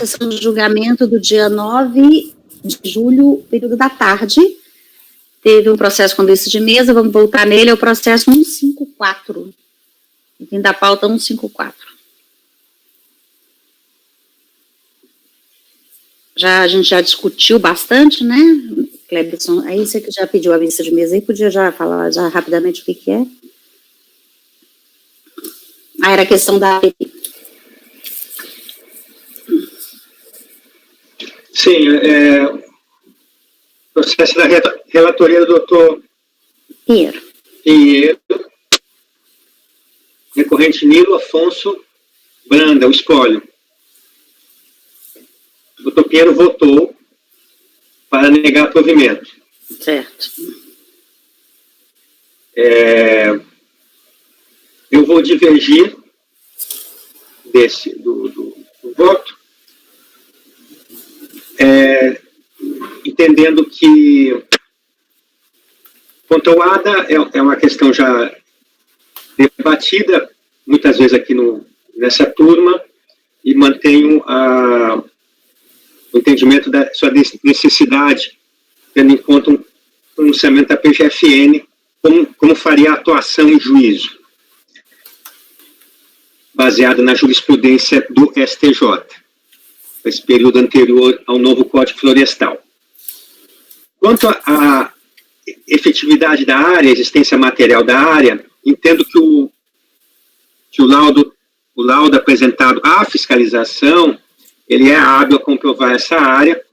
sessão de julgamento do dia 9 de julho, período da tarde. Teve um processo com vista de mesa, vamos voltar nele, é o processo 154. Fim da pauta 154. A gente já discutiu bastante, né, Cleberson? Aí você que já pediu a vista de mesa aí, podia já falar já rapidamente o que é? Era a questão da APP. Sim, processo da relatoria do doutor Pinheiro, recorrente Nilo Afonso Branda, o espólio. O doutor Pinheiro votou para negar provimento. certo. Eu vou divergir do voto, entendendo que controlada é uma questão já debatida muitas vezes aqui nessa turma, e mantenho o entendimento da sua necessidade, tendo em conta um pronunciamento da PGFN, como faria a atuação em juízo, baseada na jurisprudência do STJ, esse período anterior ao novo Código Florestal. Quanto à efetividade da área, a existência material da área, entendo que o laudo apresentado à fiscalização, ele é hábil a comprovar essa área.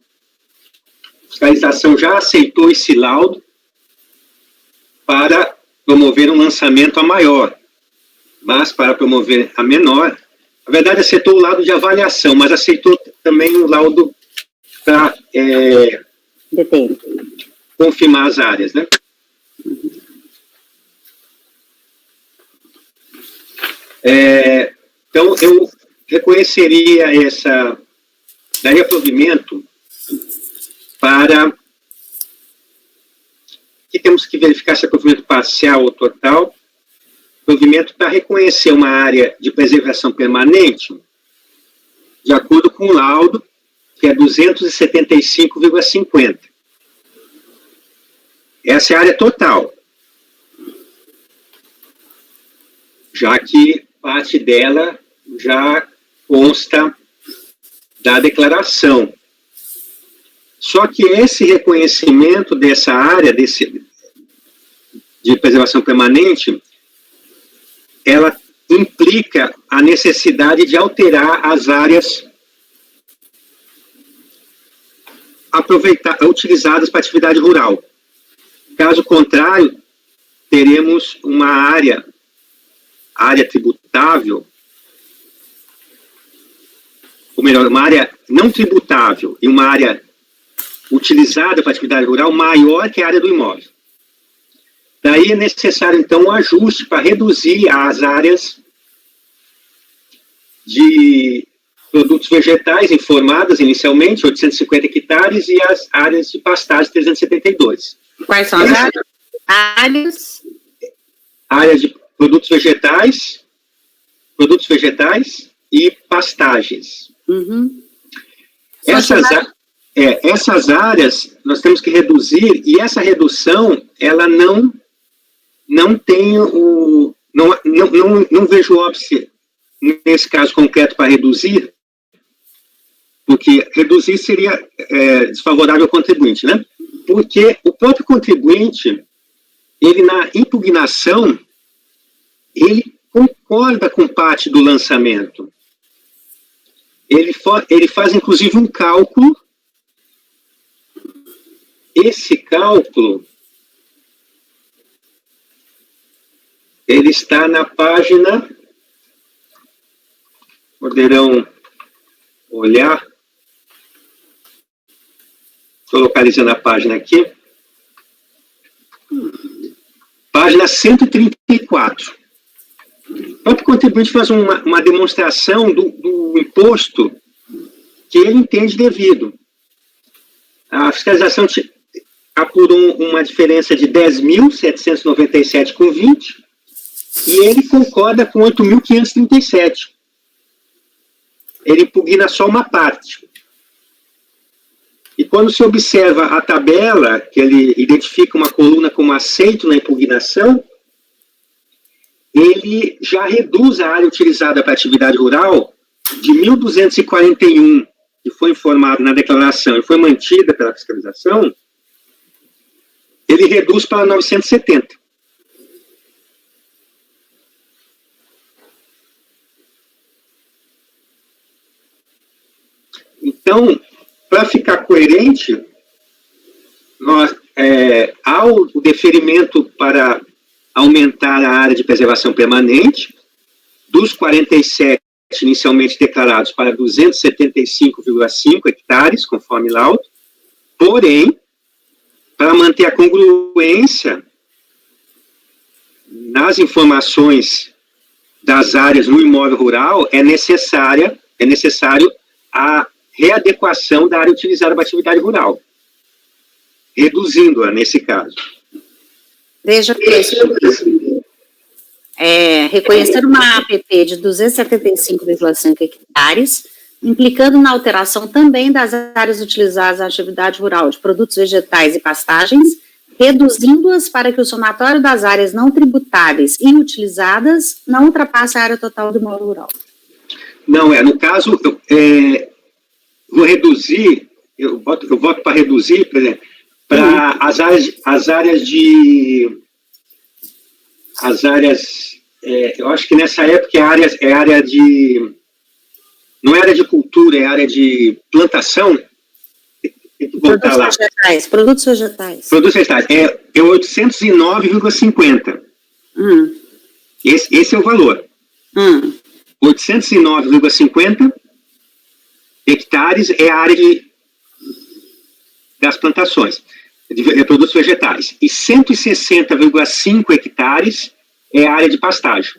A fiscalização já aceitou esse laudo para promover um lançamento a maior, mas para promover a menor, na verdade aceitou o laudo de avaliação, mas aceitou também o laudo para confirmar as áreas, né? Então, eu reconheceria daria provimento para que temos que verificar se é provimento parcial ou total, provimento para reconhecer uma área de preservação permanente, de acordo com o laudo, que é 275,50. Essa é a área total, já que parte dela já consta da declaração. Só que esse reconhecimento dessa área de preservação permanente, ela implica a necessidade de alterar as áreas utilizadas para atividade rural. Caso contrário, teremos uma área tributável, ou melhor, uma área não tributável e uma área utilizada para atividade rural maior que a área do imóvel. Daí é necessário, então, um ajuste para reduzir as áreas de produtos vegetais informadas inicialmente, 850 hectares, e as áreas de pastagem, 372. Quais são as áreas? Áreas de produtos vegetais e pastagens. Uhum. Essas áreas nós temos que reduzir, e essa redução, ela não tem não vejo óbice nesse caso concreto para reduzir, porque reduzir seria desfavorável ao contribuinte, né? Porque o próprio contribuinte, ele na impugnação, ele concorda com parte do lançamento. Ele faz, inclusive, um cálculo. Esse cálculo, ele está na página, poderão olhar, estou localizando a página aqui, página 134. O próprio contribuinte faz uma demonstração do imposto que ele entende devido. A fiscalização apurou uma diferença de 10.797,20 e ele concorda com 8.537. ele impugna só uma parte. E quando se observa a tabela, que ele identifica uma coluna como aceito na impugnação, ele já reduz a área utilizada para atividade rural de 1.241, que foi informado na declaração e foi mantida pela fiscalização, ele reduz para 970. Então, para ficar coerente, há o deferimento para aumentar a área de preservação permanente, dos 47 inicialmente declarados para 275,5 hectares, conforme laudo, porém, para manter a congruência nas informações das áreas no imóvel rural, é necessário a readequação da área utilizada para atividade rural, reduzindo-a nesse caso. Veja que reconhecer uma APP de 275,5 hectares, implicando na alteração também das áreas utilizadas na atividade rural de produtos vegetais e pastagens, reduzindo-as para que o somatório das áreas não tributáveis e utilizadas não ultrapasse a área total do imóvel rural. Não, no caso, vou reduzir, eu voto para reduzir, por exemplo, para as áreas, eu acho que nessa época é área de, não é área de cultura, é área de plantação, tem que voltar lá. Produtos vegetais. Produtos vegetais, é 809,50. Esse é o valor. 809,50 hectares é a área das plantações, de produtos vegetais. E 160,5 hectares é a área de pastagem.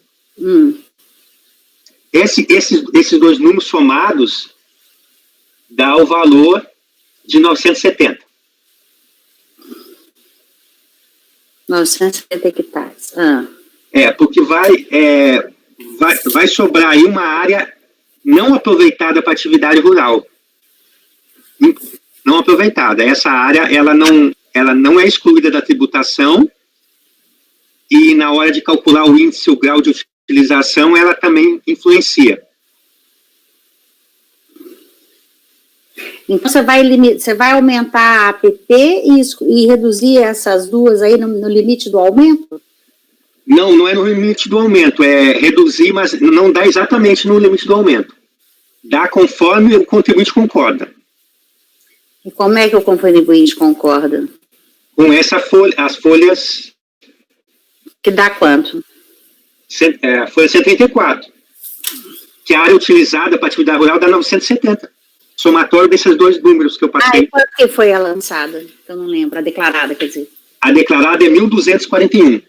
Esses dois números somados dá o valor de 970. 970 hectares. Porque vai sobrar aí uma área não aproveitada para atividade rural. Não aproveitada. Essa área, ela não é excluída da tributação e na hora de calcular o índice, o grau de utilização, ela também influencia. Então, você vai aumentar a APP e reduzir essas duas aí no limite do aumento? Não é no limite do aumento, é reduzir, mas não dá exatamente no limite do aumento. Dá conforme o contribuinte concorda. E como é que o contribuinte concorda? Com essa folha, as folhas... Que dá quanto? A folha 134. Que a área utilizada para atividade rural dá 970. Somatório desses dois números que eu passei. E quanto que foi a lançada? Eu não lembro, a declarada, quer dizer. A declarada é 1.241.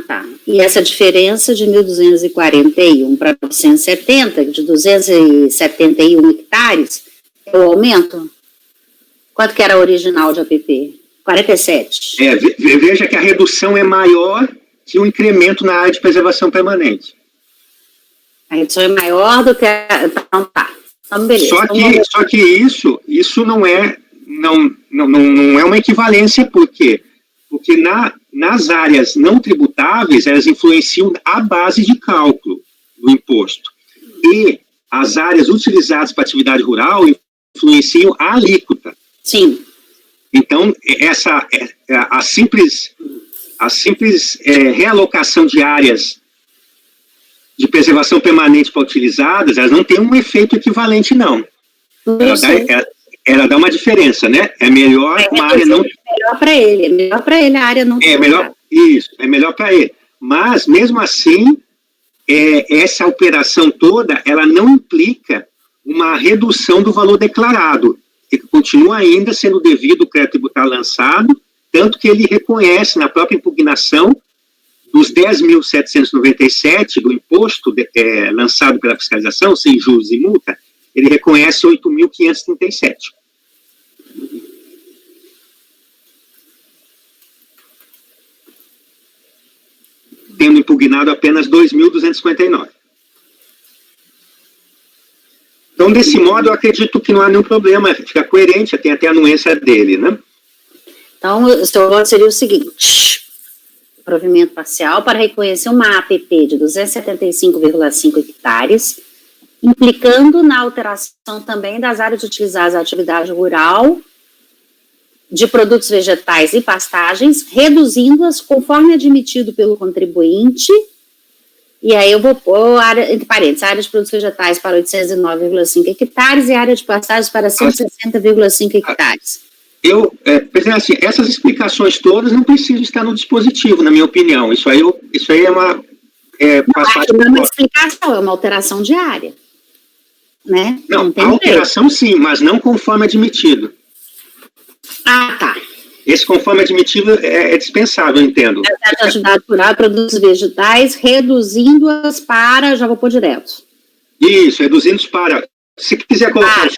Tá. E essa diferença de 1.241 para 970, de 271 hectares, é o aumento? Quanto que era a original de APP? 47. Veja que a redução é maior que o incremento na área de preservação permanente. A redução é maior do que Então, tá. Então, beleza. Só que isso não é uma equivalência, por quê? Porque nas áreas não tributáveis, elas influenciam a base de cálculo do imposto. E as áreas utilizadas para atividade rural influenciam a alíquota. Sim. Então, a simples realocação de áreas de preservação permanente para utilizadas, elas não têm um efeito equivalente, não. Ela dá uma diferença, né? É melhor uma área não... É melhor para ele a área não... É melhor para ele. Mas, mesmo assim, essa operação toda, ela não implica uma redução do valor declarado. Ele continua ainda sendo devido o crédito tributário lançado, tanto que ele reconhece na própria impugnação dos 10.797 do imposto lançado pela fiscalização, sem juros e multa, ele reconhece 8.537. Tendo impugnado apenas 2.259. Então, desse modo, eu acredito que não há nenhum problema, fica coerente, tem até a anuência dele, né? Então, o seu voto seria o seguinte: provimento parcial para reconhecer uma APP de 275,5 hectares, implicando na alteração também das áreas utilizadas à atividade rural de produtos vegetais e pastagens, reduzindo-as conforme admitido pelo contribuinte. E aí eu vou pôr, entre parênteses, área de produtos vegetais para 809,5 hectares e área de pastagens para 160,5 hectares. Presidente, assim, essas explicações todas não precisam estar no dispositivo, na minha opinião. Isso aí é uma... não é uma explicação, é uma alteração de área. Né? Não, a alteração sim, mas não conforme admitido. Ah, tá. Esse conforme admitido é dispensável, eu entendo. A atividade rural, produtos vegetais, reduzindo-as para, já vou pôr direto. Isso, reduzindo-as para, se quiser colocar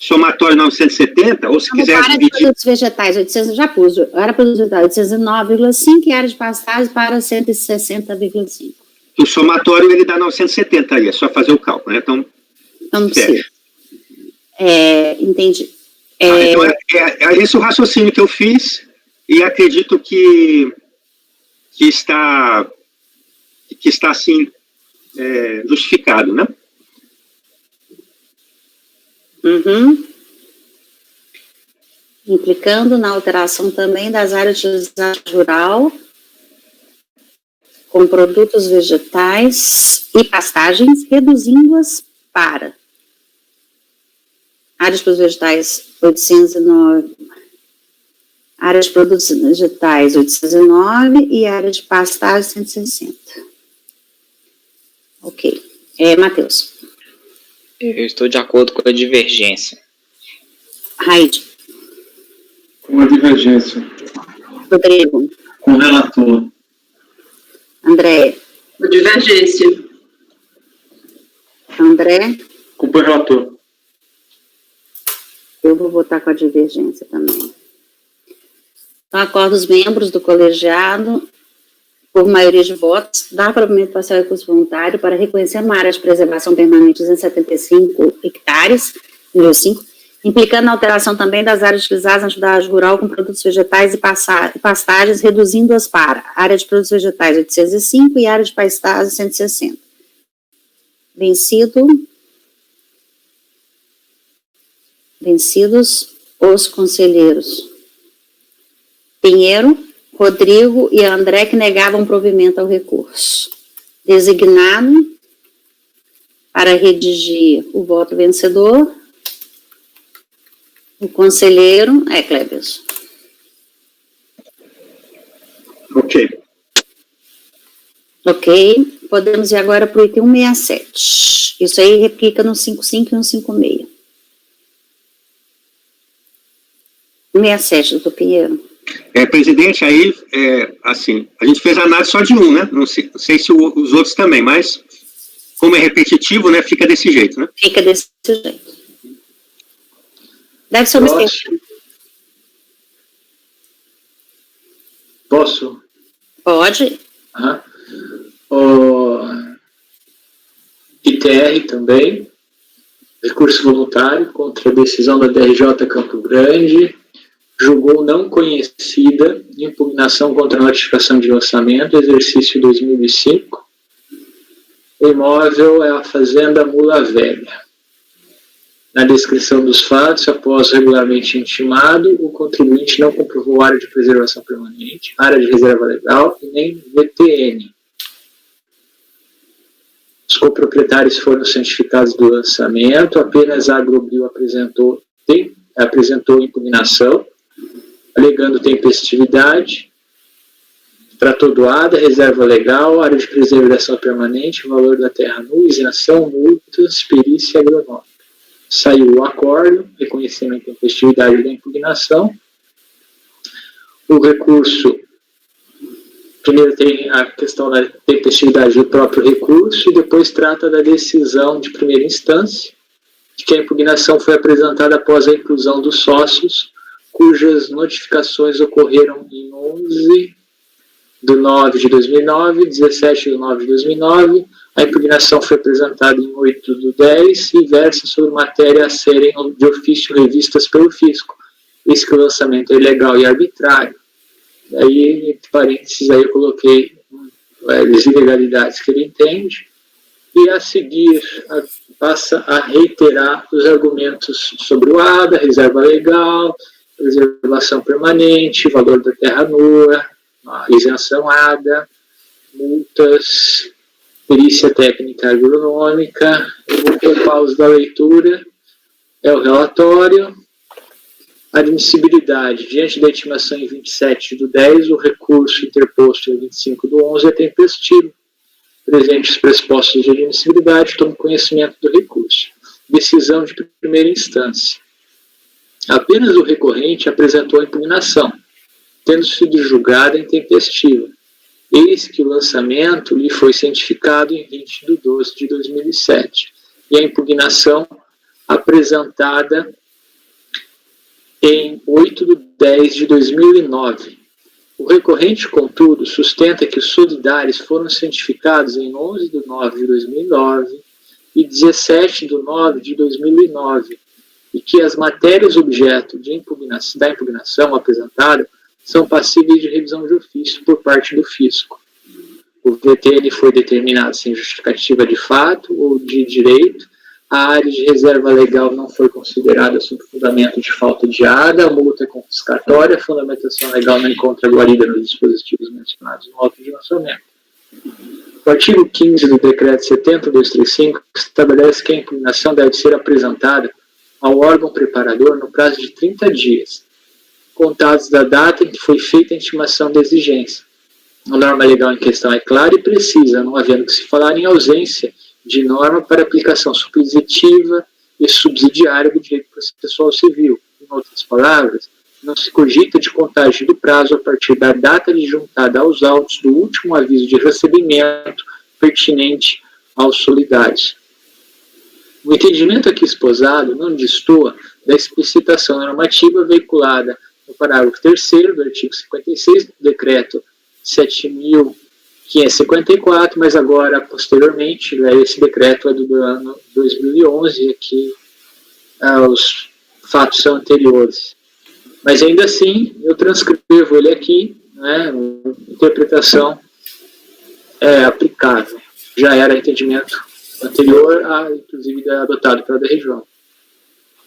somatório 970, ou se quiser área de produtos vegetais, 800, já pus, área de produtos vegetais 809,5 e área de pastagens para 160,5. O somatório, ele dá 970 aí, é só fazer o cálculo, né? Então não precisa. Entendi. Então, é esse o raciocínio que eu fiz e acredito que está assim, justificado, né? Uhum. Implicando na alteração também das áreas de utilização rural com produtos vegetais e pastagens, reduzindo-as para áreas de produtos vegetais 809, área de produtos vegetais 809 e área de pastagens 160. Ok. Matheus. Eu estou de acordo com a divergência. Raide. Com a divergência. Rodrigo. Com o relator. André. Com divergência. André. Com o relator. Eu vou votar com a divergência também. Então, acordo os membros do colegiado, por maioria de votos, dar provimento parcial e recurso voluntário para reconhecer uma área de preservação permanente de 275 hectares, nível 5, implicando na alteração também das áreas utilizadas na atividade rural com produtos vegetais e pastagens, reduzindo-as para área de produtos vegetais 805 e área de pastagens 160. Vencidos os conselheiros Pinheiro, Rodrigo e André, que negavam provimento ao recurso. Designado para redigir o voto vencedor, o conselheiro Cleberson. Ok, podemos ir agora para o item 167. Isso aí replica no 55 e 156. 167, doutor Pinheiro. Presidente, aí, assim, a gente fez a análise só de um, né? Não sei se os outros também, mas como é repetitivo, né, fica desse jeito, né? Fica desse jeito. Deve ser observado. Posso? Pode. O ITR também, recurso voluntário contra a decisão da DRJ Campo Grande, julgou não conhecida impugnação contra a notificação de lançamento, exercício 2005. O imóvel é a Fazenda Mula Velha. Na descrição dos fatos, após regularmente intimado, o contribuinte não comprovou área de preservação permanente, área de reserva legal e nem VTN. Os coproprietários foram cientificados do lançamento, apenas a Agrobril apresentou impugnação, alegando tempestividade, tratou doada, reserva legal, área de preservação permanente, valor da terra nua, isenção, multas, perícia agronômica. Saiu o acordo, reconhecendo a tempestividade da impugnação. O recurso, primeiro tem a questão da tempestividade do próprio recurso e depois trata da decisão de primeira instância, de que a impugnação foi apresentada após a inclusão dos sócios, cujas notificações ocorreram em 11 de 9 de 2009, 17 de 9 de 2009, A impugnação foi apresentada em 8/10 e versa sobre matéria a serem de ofício revistas pelo fisco. Diz que o lançamento é ilegal e arbitrário. Aí, entre parênteses, aí eu coloquei as ilegalidades que ele entende. E a seguir passa a reiterar os argumentos sobre o ADA, reserva legal, preservação permanente, valor da terra nua, a isenção ADA, multas, perícia técnica agronômica. Eu vou poupar os da leitura. É o relatório. Admissibilidade. Diante da intimação em 27/10, o recurso interposto em 25/11 é tempestivo. Presentes os pressupostos de admissibilidade, tomo conhecimento do recurso. Decisão de primeira instância. Apenas o recorrente apresentou a impugnação, tendo sido julgada intempestiva. Eis que o lançamento lhe foi cientificado em 20/12/2007 e a impugnação apresentada em 8/10/2009. O recorrente, contudo, sustenta que os solidários foram cientificados em 11/9/2009 e 17/9/2009 e que as matérias objeto da impugnação apresentada são passíveis de revisão de ofício por parte do fisco. O VTN foi determinado sem justificativa de fato ou de direito. A área de reserva legal não foi considerada sob fundamento de falta de ADA, a multa é confiscatória, a fundamentação legal não encontra guarida nos dispositivos mencionados no auto de lançamento. O artigo 15 do Decreto 70.235 estabelece que a impugnação deve ser apresentada ao órgão preparador no prazo de 30 dias, contados da data em que foi feita a intimação da exigência. A norma legal em questão é clara e precisa, não havendo que se falar em ausência de norma para aplicação subsidiativa e subsidiária do direito processual civil. Em outras palavras, não se cogita de contagem do prazo a partir da data de juntada aos autos do último aviso de recebimento pertinente aos solidários. O entendimento aqui esposado não destoa da explicitação normativa veiculada no parágrafo 3º do artigo 56 do Decreto 7.554, mas agora, posteriormente, esse decreto é do ano 2011, aqui os fatos são anteriores. Mas ainda assim, eu transcrevo ele aqui, né, interpretação aplicável. Já era entendimento anterior, inclusive adotado pela DRJ.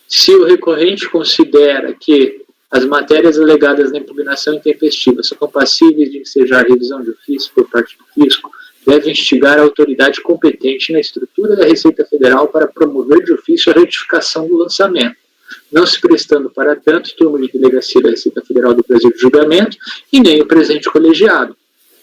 Se o recorrente considera que as matérias alegadas na impugnação intempestiva são passíveis de ensejar revisão de ofício por parte do fisco, deve instigar a autoridade competente na estrutura da Receita Federal para promover de ofício a retificação do lançamento, não se prestando para tanto turma de delegacia da Receita Federal do Brasil de julgamento e nem o presente colegiado.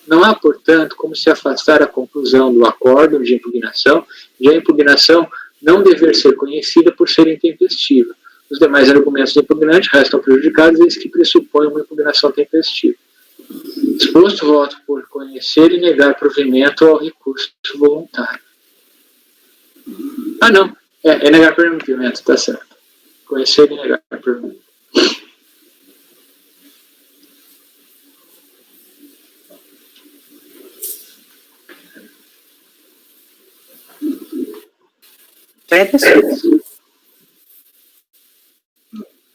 Não há, portanto, como se afastar a conclusão do acórdão de impugnação de a impugnação não dever ser conhecida por ser intempestiva. Os demais argumentos do impugnante restam prejudicados, eis que pressupõem uma impugnação tempestiva. Exposto, voto por conhecer e negar provimento ao recurso voluntário. Não. É negar provimento, está certo. Conhecer e negar provimento.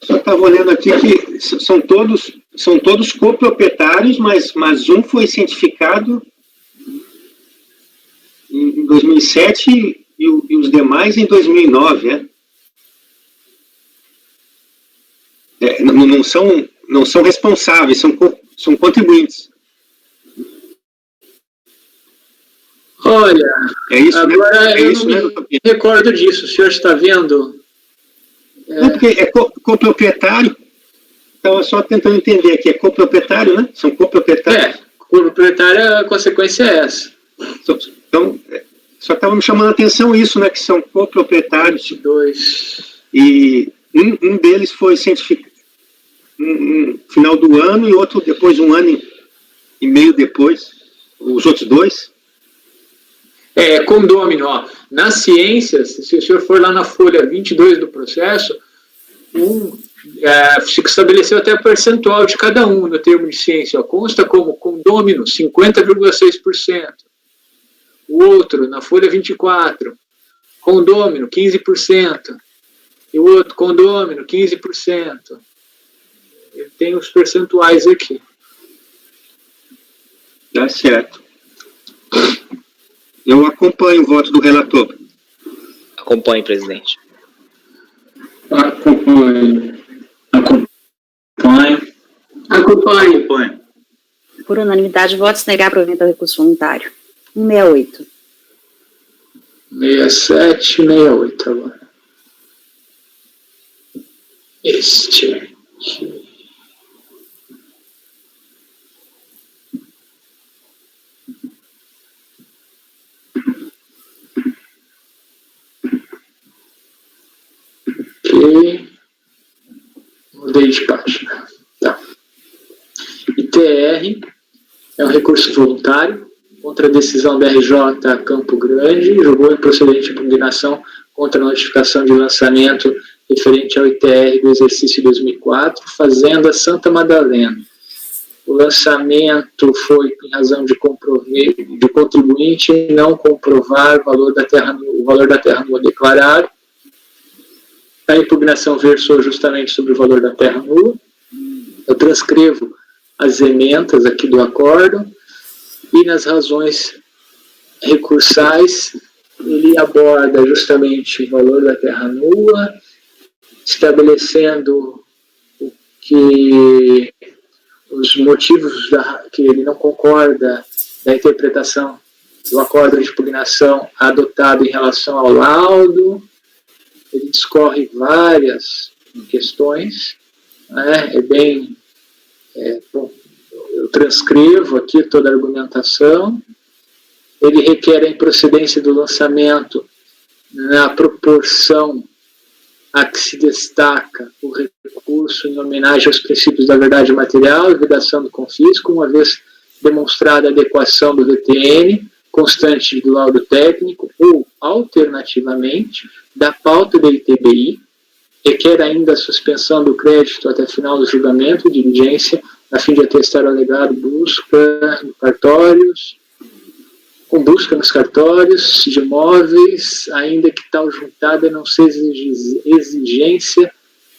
Só estava olhando aqui que são todos coproprietários, mas um foi cientificado em 2007 e os demais em 2009, não são responsáveis, são contribuintes. Olha, agora né? eu não me recordo disso. O senhor está vendo? Não, porque é coproprietário. Estava só tentando entender aqui. É coproprietário, né? São coproprietários. Coproprietário, a consequência é essa. Então, só estava me chamando a atenção isso, né? Que são coproprietários. 22. E um deles foi cientificado no final do ano e outro depois, 1 ano e meio depois. Os outros dois. Condômino, nas ciências, se o senhor for lá na folha 22 do processo, se estabeleceu até o percentual de cada um no termo de ciência, consta como condômino 50,6%, O outro, na folha 24, condômino, 15%. E o outro, condômino, 15%. Ele tem os percentuais aqui. Tá certo. Eu acompanho o voto do relator. Acompanhe, presidente. Acompanho. Acompanho. Por unanimidade, votos negar provimento ao recurso voluntário. 168. 67, 68 agora. Este aqui. Ok. Mudei de página. Tá. ITR é um recurso voluntário contra a decisão da RJ Campo Grande, julgou improcedente a impugnação contra a notificação de lançamento referente ao ITR do exercício 2004, Fazenda Santa Madalena. O lançamento foi em razão de contribuinte não comprovar o valor da terra nua declarado. A impugnação versou justamente sobre o valor da terra nua. Eu transcrevo as emendas aqui do acórdão e nas razões recursais ele aborda justamente o valor da terra nua, estabelecendo que os motivos que ele não concorda da interpretação do acórdão de impugnação adotado em relação ao laudo. Ele discorre várias questões, né? Bom, eu transcrevo aqui toda a argumentação. Ele requer a improcedência do lançamento na proporção a que se destaca o recurso em homenagem aos princípios da verdade material e vedação do confisco, uma vez demonstrada a adequação do VTN, constante do laudo técnico, ou, alternativamente, da pauta do ITBI, requer ainda a suspensão do crédito até final do julgamento e diligência, a fim de atestar o alegado busca nos cartórios de imóveis, ainda que tal juntada não seja exigência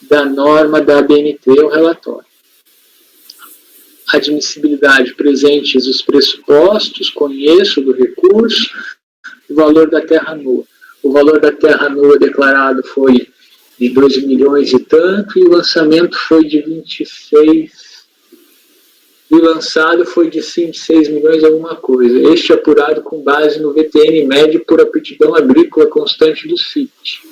da norma da ABNT ou relatório. Admissibilidade presentes os pressupostos, conheço do recurso, o valor da terra nua. O valor da terra nua declarado foi de 2 milhões e tanto, e o lançamento foi de 26, e o lançado foi de 6 milhões alguma coisa. Este apurado com base no VTN médio por aptidão agrícola constante do CIT.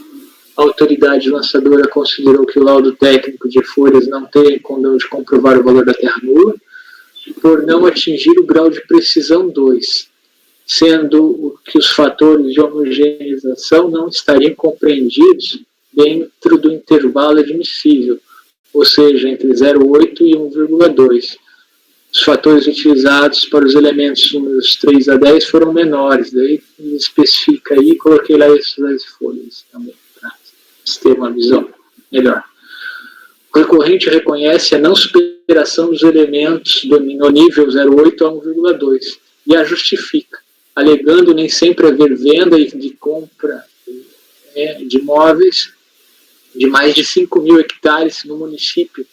A autoridade lançadora considerou que o laudo técnico de folhas não tem condão de comprovar o valor da terra nua, por não atingir o grau de precisão 2, sendo que os fatores de homogeneização não estariam compreendidos dentro do intervalo admissível, ou seja, entre 0,8 e 1,2. Os fatores utilizados para os elementos números 3 a 10 foram menores, daí especifica aí, coloquei lá essas folhas também, para ter uma visão melhor. O recorrente reconhece a não superação dos elementos no nível 0,8 a 1,2 e a justifica, alegando nem sempre haver venda e de compra de imóveis de mais de 5 mil hectares no município.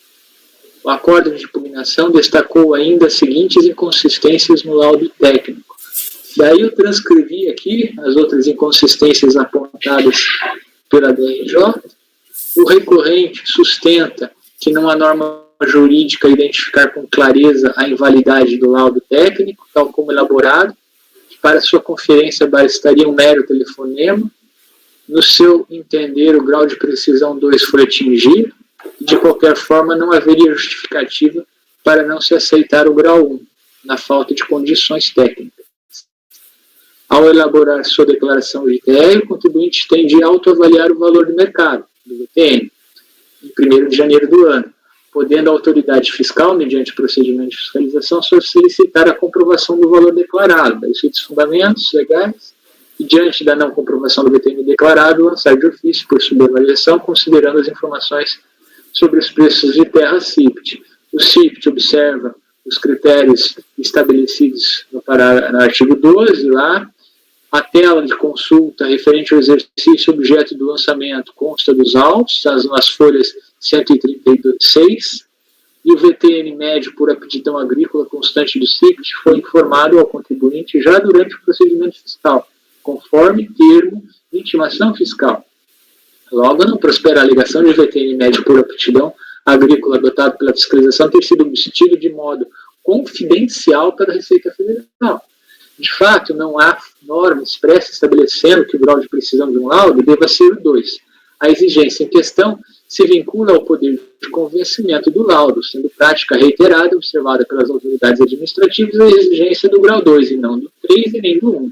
O acórdão de impugnação destacou ainda as seguintes inconsistências no laudo técnico. Daí eu transcrevi aqui as outras inconsistências apontadas pela DRJ. O recorrente sustenta que não há norma jurídica a identificar com clareza a invalidade do laudo técnico, tal como elaborado. Para sua conferência bastaria um mero telefonema. No seu entender, o grau de precisão 2 foi atingido. De qualquer forma, não haveria justificativa para não se aceitar o grau 1, na falta de condições técnicas. Ao elaborar sua declaração de ITR, o contribuinte tem de autoavaliar o valor do mercado, do VTN, em 1º de janeiro do ano, podendo a autoridade fiscal, mediante procedimento de fiscalização, solicitar a comprovação do valor declarado, daí os fundamentos legais, e diante da não comprovação do VTN declarado, lançar de ofício por subavaliação, considerando as informações sobre os preços de terra CIPT. O CIPT observa os critérios estabelecidos no artigo 12 lá, A tela de consulta referente ao exercício objeto do lançamento consta dos autos, nas folhas 136, e o VTN médio por aptidão agrícola constante do CICT foi informado ao contribuinte já durante o procedimento fiscal, conforme termo de intimação fiscal. Logo, não prospera a alegação de VTN médio por aptidão agrícola adotado pela fiscalização ter sido obtido de modo confidencial pela Receita Federal. De fato, não há norma expressa estabelecendo que o grau de precisão de um laudo deva ser o 2. A exigência em questão se vincula ao poder de convencimento do laudo, sendo prática reiterada observada pelas autoridades administrativas a exigência do grau 2 e não do 3 e nem do 1.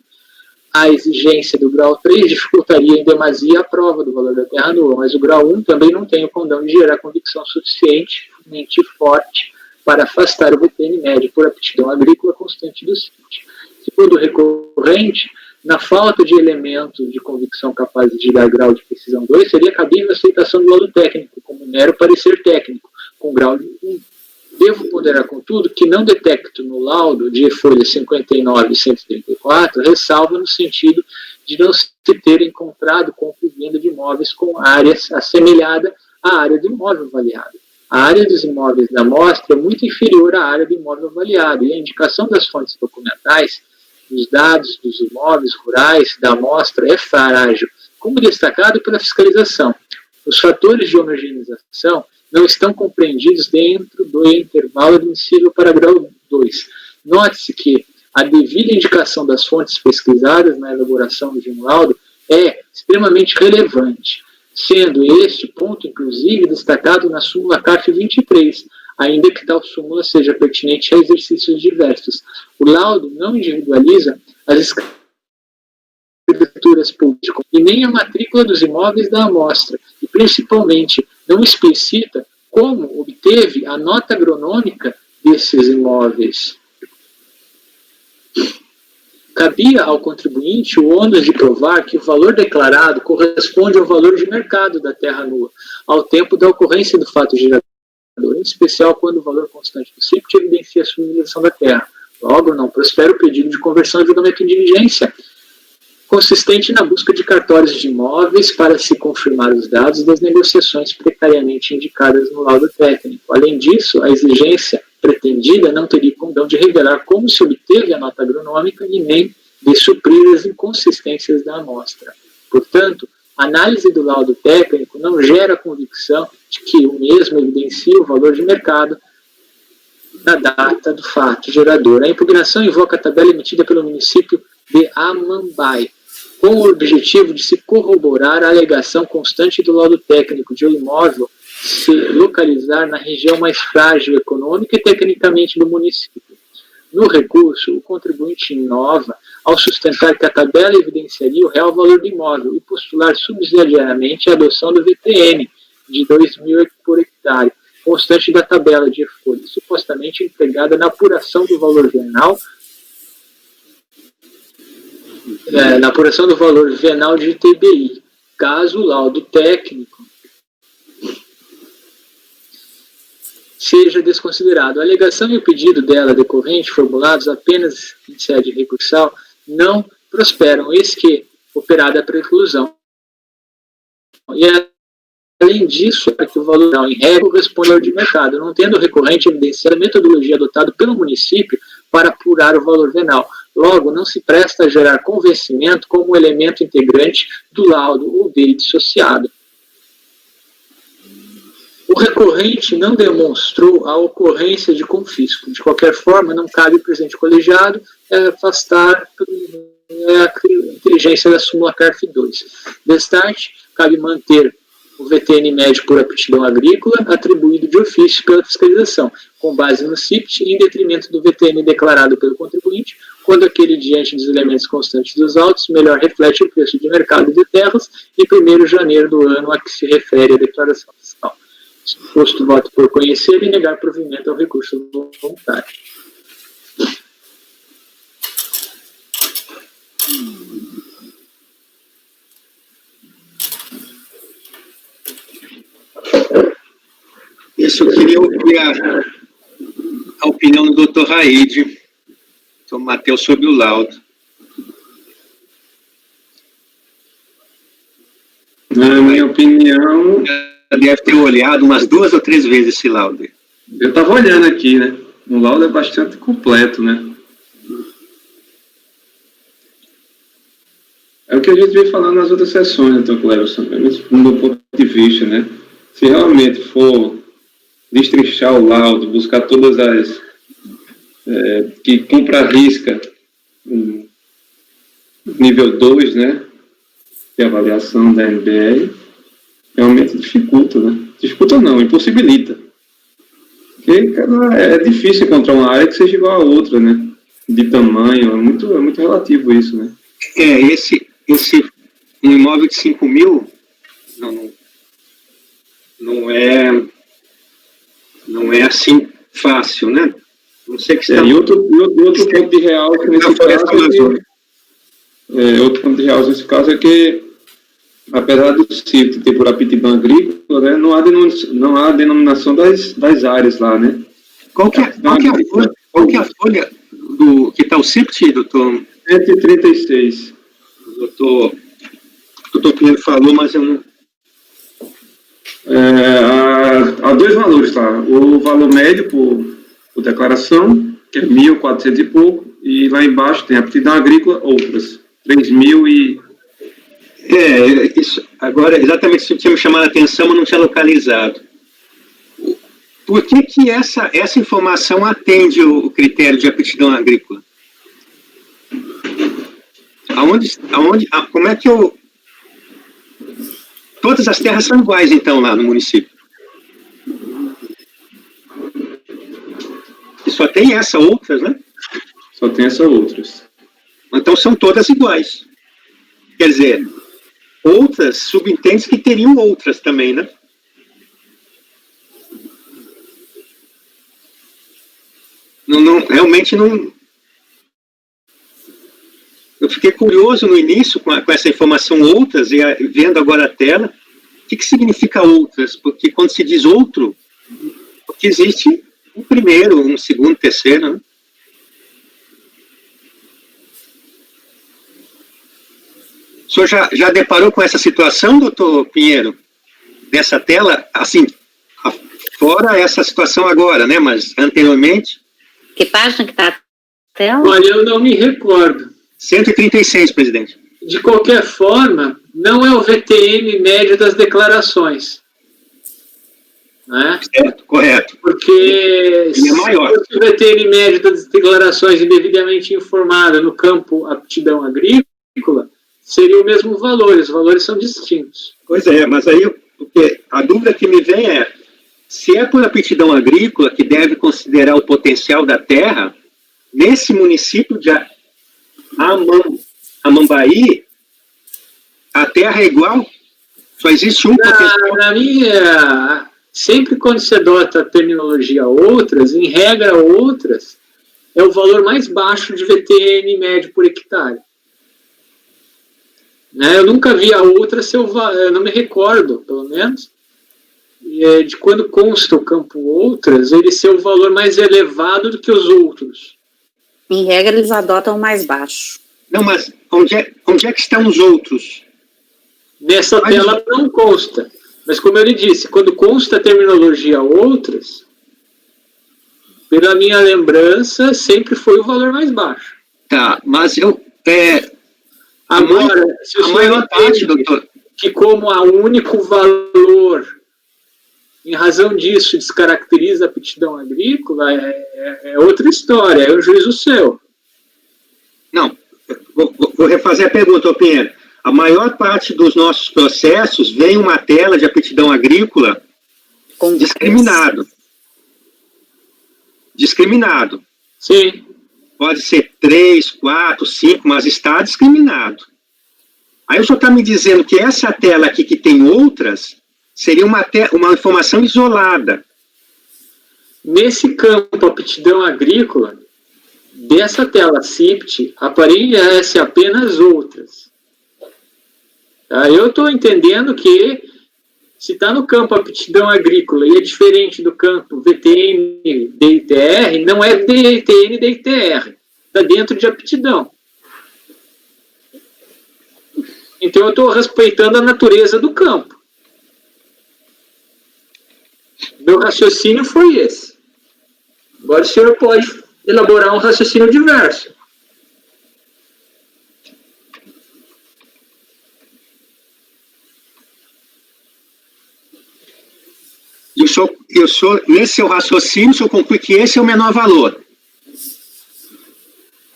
A exigência do grau 3 dificultaria em demasia a prova do valor da terra nua, mas o grau 1 também não tem o condão de gerar convicção suficientemente forte para afastar o VTN médio por aptidão agrícola constante do CIT. Segundo o recorrente, na falta de elementos de convicção capazes de dar grau de precisão 2, seria cabível a aceitação do laudo técnico, como mero parecer técnico, com grau de 1. Devo ponderar, contudo, que não detecto no laudo de folha 59 e 134 ressalva no sentido de não se ter encontrado compra e venda de imóveis com áreas assemelhada à área do imóvel avaliado. A área dos imóveis da amostra é muito inferior à área do imóvel avaliado e a indicação das fontes documentais dos dados dos imóveis rurais da amostra é frágil, como destacado pela fiscalização. Os fatores de homogeneização não estão compreendidos dentro do intervalo admissível para grau 2. Note-se que a devida indicação das fontes pesquisadas na elaboração de um laudo é extremamente relevante, sendo este ponto, inclusive, destacado na súmula CARF 23, ainda que tal súmula seja pertinente a exercícios diversos. O laudo não individualiza as escrituras públicas e nem a matrícula dos imóveis da amostra, e principalmente não explicita como obteve a nota agronômica desses imóveis. Cabia ao contribuinte o ônus de provar que o valor declarado corresponde ao valor de mercado da terra nua, ao tempo da ocorrência do fato gerador, em especial quando o valor constante do CIPT evidencia a submissão da terra. Logo, não prospera o pedido de conversão e julgamento em diligência, consistente na busca de cartórios de imóveis para se confirmar os dados das negociações precariamente indicadas no laudo técnico. Além disso, a exigência pretendida não teria condão de revelar como se obteve a nota agronômica e nem de suprir as inconsistências da amostra. Portanto, a análise do laudo técnico não gera convicção de que o mesmo evidencia o valor de mercado na data do fato gerador. A impugnação invoca a tabela emitida pelo município de Amambai, com o objetivo de se corroborar a alegação constante do laudo técnico de um imóvel se localizar na região mais frágil econômica e tecnicamente do município. No recurso, o contribuinte inova ao sustentar que a tabela evidenciaria o real valor do imóvel e postular subsidiariamente a adoção do VTN de 2.000 por hectare, constante da tabela de folha, supostamente empregada na apuração do valor venal de ITBI, caso o laudo técnico seja desconsiderado. A alegação e o pedido dela decorrente, formulados apenas em sede recursal, não prosperam, eis que operada a preclusão. E além disso, é que o valor em regra corresponde ao de mercado, não tendo o recorrente evidenciado a metodologia adotada pelo município para apurar o valor venal. Logo, não se presta a gerar convencimento como elemento integrante do laudo ou dele dissociado. O recorrente não demonstrou a ocorrência de confisco. De qualquer forma, não cabe ao presente colegiado afastar a inteligência da súmula CARF 2. Destarte, cabe manter o VTN médio por aptidão agrícola atribuído de ofício pela fiscalização, com base no CIPT, em detrimento do VTN declarado pelo contribuinte, quando aquele diante dos elementos constantes dos autos melhor reflete o preço de mercado de terras em 1º de janeiro do ano a que se refere a declaração fiscal. Exposto voto por conhecer e negar provimento ao recurso voluntário. Isso, eu queria ouvir a opinião do Dr. Raide, Dr. Matheus, sobre o laudo. opinião, deve ter olhado umas 2 ou 3 vezes esse laudo. eu estava olhando aqui, né? O laudo é bastante completo, né? É o que a gente vem falando nas outras sessões, então, Cleverson, do meu ponto de vista, né? Se realmente for destrinchar o laudo, buscar todas as que compra a risca nível 2, né? De avaliação da NBR, realmente dificulta, né? Dificulta não, impossibilita. Porque, cara, é difícil encontrar uma área que seja igual a outra, né? De tamanho, é muito relativo isso, né? Um imóvel de 5 mil não é assim fácil, né? Não sei que está... E outro ponto de realce nesse caso outro ponto de realce nesse caso é que, apesar do sítio ter por aptidão agrícola, né, não há denominação das áreas lá, né? Qual que é a folha do que está o CIPT, doutor? 136. O doutor Pinheiro falou, mas eu não... Há 2 valores lá. O valor médio por declaração, que é 1.400 e pouco, e lá embaixo tem aptidão agrícola, outras. 3.000 e... isso, agora, exatamente isso que tinha me chamado a atenção, mas não tinha localizado. Por que essa informação atende o critério de aptidão agrícola? Como é que todas as terras são iguais, então, lá no município? E só tem outras, né? Só tem essas outras. Então, são todas iguais. Quer dizer, outras subentende que teriam outras também, né? Realmente não... Eu fiquei curioso no início com essa informação outras, e vendo agora a tela, o que significa outras? Porque quando se diz outro, porque existe um primeiro, um segundo, terceiro, né? O senhor já deparou com essa situação, doutor Pinheiro? Nessa tela, assim, fora essa situação agora, né? Mas anteriormente... Que página que está a tela? Olha, eu não me recordo. 136, presidente. De qualquer forma, não é o VTM médio das declarações. Né? Certo, correto. Porque ele é maior. Se o VTM médio das declarações indevidamente informada no campo aptidão agrícola, seria o mesmo valor, os valores são distintos. Pois é, mas aí a dúvida que me vem é, se é por aptidão agrícola que deve considerar o potencial da terra, nesse município de Amambaí, a terra é igual? Só existe um potencial? Na minha... Sempre quando se adota a terminologia outras, em regra outras, é o valor mais baixo de VTN médio por hectare. Né? Eu nunca vi a outra eu não me recordo, pelo menos, de quando consta o campo outras, ele ser o valor mais elevado do que os outros. Em regra, eles adotam o mais baixo. Não, mas onde é que estão os outros? Nessa tela não consta. Mas, como eu lhe disse, quando consta a terminologia outras, pela minha lembrança, sempre foi o valor mais baixo. Tá, mas agora, se o senhor entende, doutor, que como o único valor, em razão disso, descaracteriza a aptidão agrícola, é outra história, é um juízo seu. Não, vou refazer a pergunta, Pinheiro. A maior parte dos nossos processos vem uma tela de aptidão agrícola discriminado. Discriminado. Sim. Pode ser 3, 4, 5, mas está discriminado. Aí o senhor está me dizendo que essa tela aqui que tem outras, seria uma informação isolada. Nesse campo aptidão agrícola, dessa tela CIPT, aparece apenas outras. Eu estou entendendo que, se está no campo aptidão agrícola e é diferente do campo VTN, DITR, não é VTN, DITR. Está dentro de aptidão. Então, eu estou respeitando a natureza do campo. Meu raciocínio foi esse. Agora o senhor pode elaborar um raciocínio diverso. Nesse seu raciocínio, o senhor conclui que esse é o menor valor.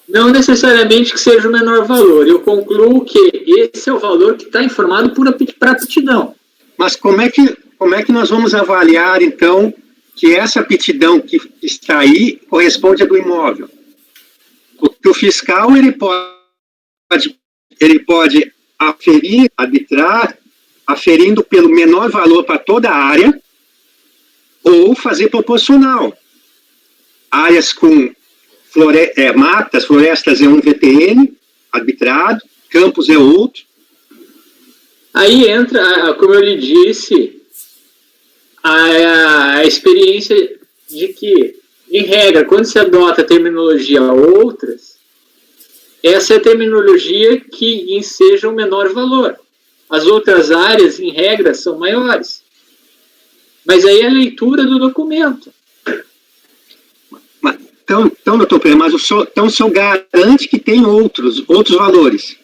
Não necessariamente que seja o menor valor. Eu concluo que esse é o valor que está informado para aptidão. Mas como é que nós vamos avaliar, então, que essa aptidão que está aí corresponde à do imóvel? Porque o fiscal ele pode aferir, arbitrar, aferindo pelo menor valor para toda a área, ou fazer proporcional. Áreas com matas, florestas é um VTN, arbitrado, campos é outro. Aí entra, como eu lhe disse, a experiência de que, em regra, quando se adota a terminologia outras, essa é a terminologia que enseja o menor valor. As outras áreas, em regra, são maiores. Mas aí é a leitura do documento. Então, doutor Pereira, mas o senhor garante que tem outros valores?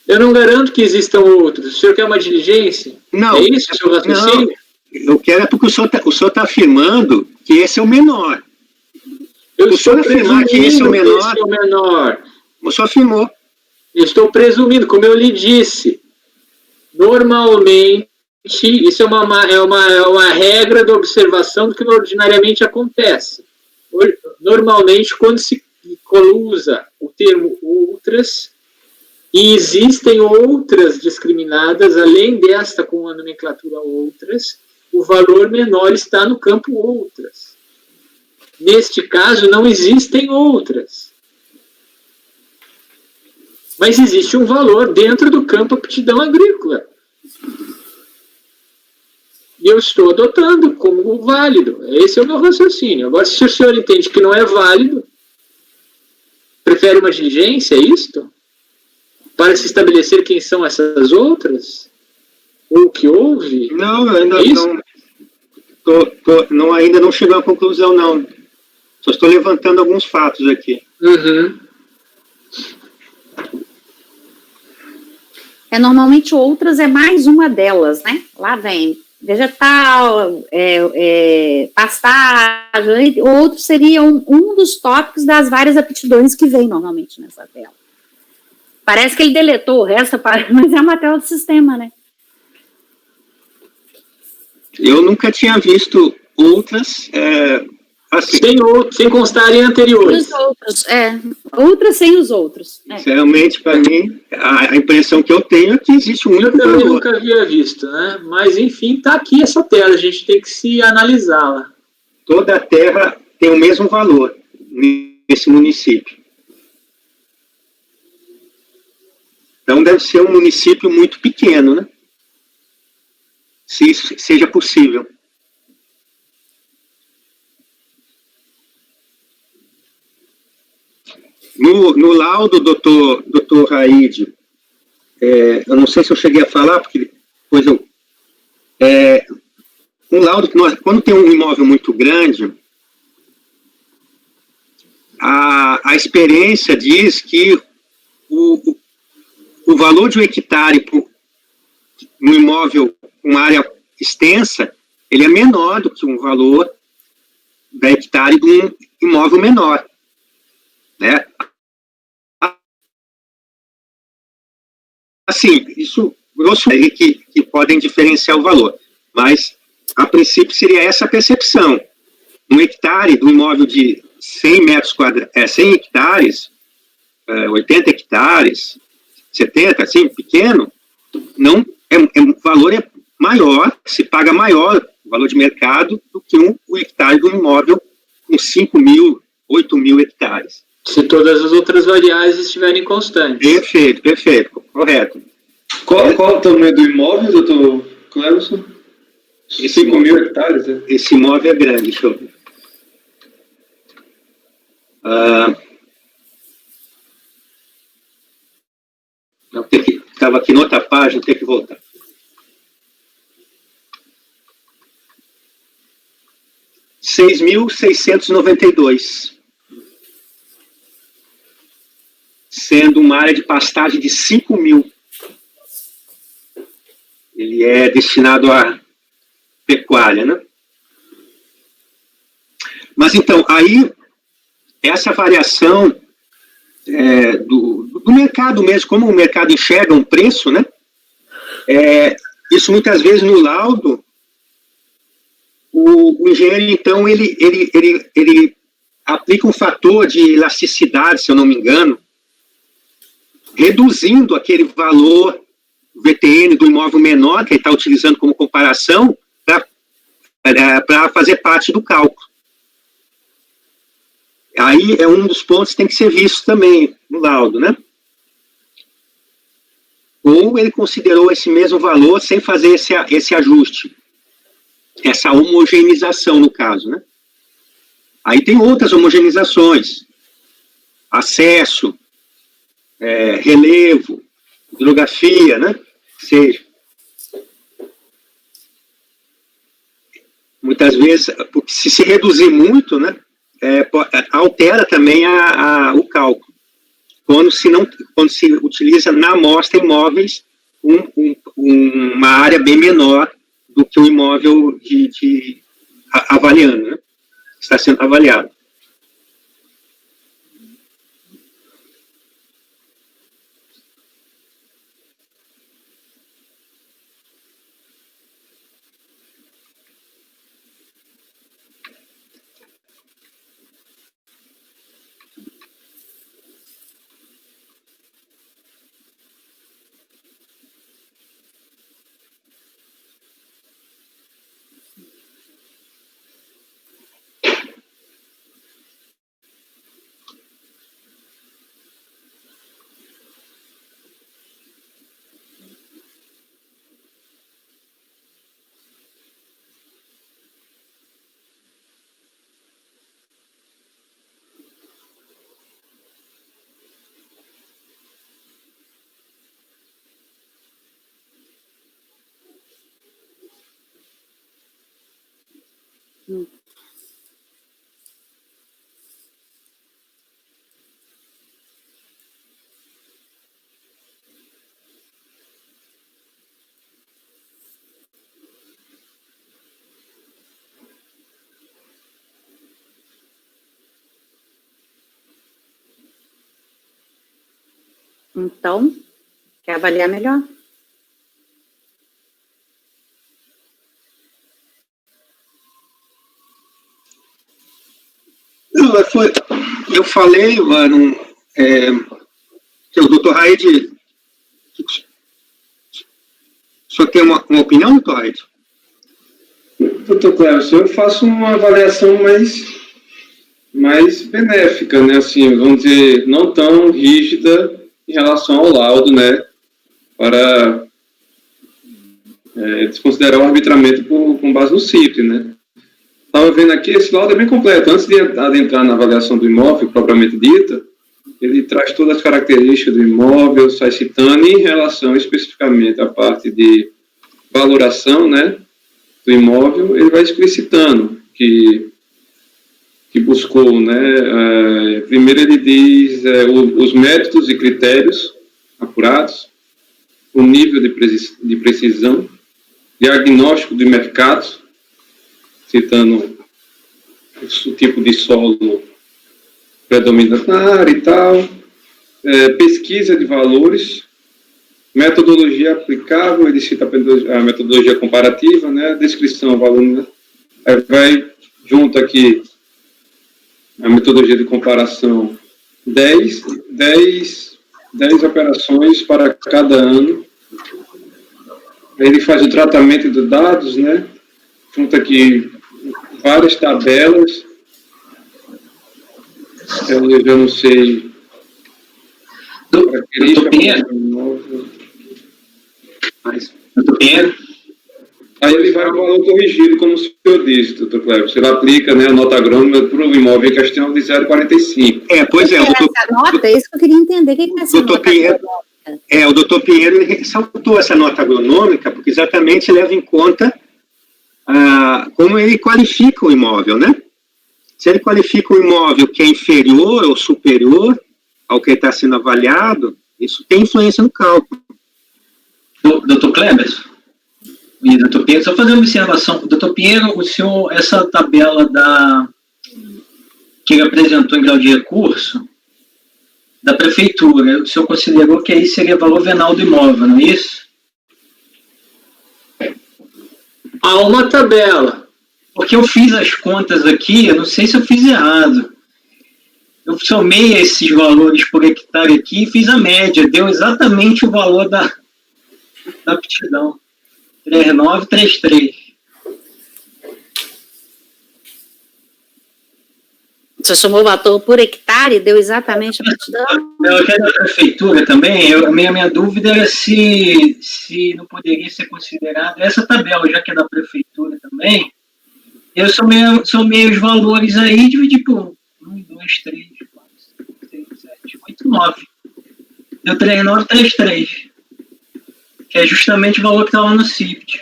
Eu não garanto que existam outros. O senhor quer uma diligência? Não. É isso o seu raciocínio? Não, eu quero porque o senhor está afirmando que esse é o menor. Eu o senhor afirmar que esse é o menor. O senhor afirmou. Eu estou presumindo, como eu lhe disse. Normalmente, isso é uma regra da observação do que ordinariamente acontece. Normalmente, quando se usa o termo outras, e existem outras discriminadas, além desta com a nomenclatura outras, o valor menor está no campo outras. Neste caso, não existem outras. Mas existe um valor dentro do campo aptidão agrícola. E eu estou adotando como válido. Esse é o meu raciocínio. Agora, se o senhor entende que não é válido, prefere uma diligência, é isto? Para se estabelecer quem são essas outras? Ou o que houve? Não, ainda não chegou à conclusão, não. Só estou levantando alguns fatos aqui. Uhum. Normalmente outras é mais uma delas, né? Lá vem vegetal, pastagem, outro seria um dos tópicos das várias aptidões que vem normalmente nessa tela. Parece que ele deletou o resto, mas é uma tela do sistema, né? Eu nunca tinha visto outras assim. Sem constar em anteriores. Os outros, outras sem os outros. Realmente, para mim, a impressão que eu tenho é que existe um único valor. Eu nunca havia visto, né? Mas, enfim, está aqui essa tela, a gente tem que se analisá-la. Toda a terra tem o mesmo valor nesse município. Então, deve ser um município muito pequeno, né? Se isso seja possível. No laudo, doutor Raide, eu não sei se eu cheguei a falar, porque depois um laudo, quando tem um imóvel muito grande, a experiência diz que o valor de um hectare no imóvel com área extensa, ele é menor do que um valor da hectare de um imóvel menor, né? Assim, isso, grosso modo, que podem diferenciar o valor, mas, a princípio, seria essa a percepção. Um hectare do imóvel de 100 metros quadrados, 100 hectares, 80 hectares, 70, assim, pequeno, não, o valor é maior, se paga maior o valor de mercado do que o hectare do imóvel com 5 mil, 8 mil hectares. Se todas as outras variáveis estiverem constantes. Perfeito, correto. Qual o tamanho do imóvel, doutor Cleverson? 5 mil hectares? É? Esse imóvel é grande, deixa eu ver. Estava aqui na outra página, tem que voltar. 6.692, sendo uma área de pastagem de 5.000. Ele é destinado à pecuária, né? Mas então, aí, essa variação do mercado mesmo, como o mercado enxerga um preço, né? Isso muitas vezes no laudo, o engenheiro, então, ele aplica um fator de elasticidade, se eu não me engano, reduzindo aquele valor VTN do imóvel menor, que ele está utilizando como comparação, para fazer parte do cálculo. Aí é um dos pontos que tem que ser visto também no laudo, né? Ou ele considerou esse mesmo valor sem fazer esse ajuste, essa homogeneização, no caso, né? Aí tem outras homogeneizações, acesso, relevo, hidrografia, né? Seja, muitas vezes, porque se reduzir muito, né? Altera também o cálculo. Quando se utiliza na amostra imóveis uma área bem menor do que o imóvel avaliando, né? Está sendo avaliado. Então, quer avaliar melhor? Não, eu falei, mano, que o doutor Raid... O senhor tem uma opinião, doutor Raid? Doutor Cleber, eu faço uma avaliação mais benéfica, né? Assim, vamos dizer, não tão rígida em relação ao laudo, né? Para desconsiderar o arbitramento com base no CIP, né? Estava vendo aqui, esse laudo é bem completo. Antes de adentrar na avaliação do imóvel, propriamente dita, ele traz todas as características do imóvel, sai citando em relação especificamente à parte de valoração, né, do imóvel, ele vai explicitando que buscou, né, primeiro ele diz os métodos e critérios apurados, o nível de precisão, diagnóstico de mercado, citando o tipo de solo predominante na área e tal, pesquisa de valores, metodologia aplicável, ele cita a metodologia comparativa, né, descrição, valor, né, aí vai junto aqui a metodologia de comparação, 10 operações para cada ano, ele faz o tratamento de dados, né, junto aqui várias tabelas, eu já não sei. Doutor Pinheiro? Aí ele vai ao valor corrigido, como o senhor disse, doutor Cleber. Ele aplica, né, a nota agrônoma para o imóvel em questão de 0,45. Pois é. Essa nota, é isso que eu queria entender. O que é essa nota Pinheiro, o doutor Pinheiro ele ressaltou essa nota agronômica, porque exatamente leva em conta como ele qualifica o imóvel, né? Se ele qualifica o imóvel que é inferior ou superior ao que está sendo avaliado, isso tem influência no cálculo. Doutor Kleber e doutor Pinheiro, só fazer uma observação. Doutor Pinheiro, o senhor, essa tabela que ele apresentou em grau de recurso, da prefeitura, o senhor considerou que aí seria valor venal do imóvel, não é isso? Há uma tabela. Porque eu fiz as contas aqui, eu não sei se eu fiz errado. Eu somei esses valores por hectare aqui e fiz a média. Deu exatamente o valor da aptidão. 3933. Você somou o valor por hectare, deu exatamente a aptidão? Eu quero da prefeitura também. A minha dúvida era se não poderia ser considerado essa tabela, já que é da prefeitura também. Eu somei os valores aí e dividi por 1, 2, 3, 4, 5, 6, 7, 8, 9. Deu 3933. Que é justamente o valor que está lá no CIPT.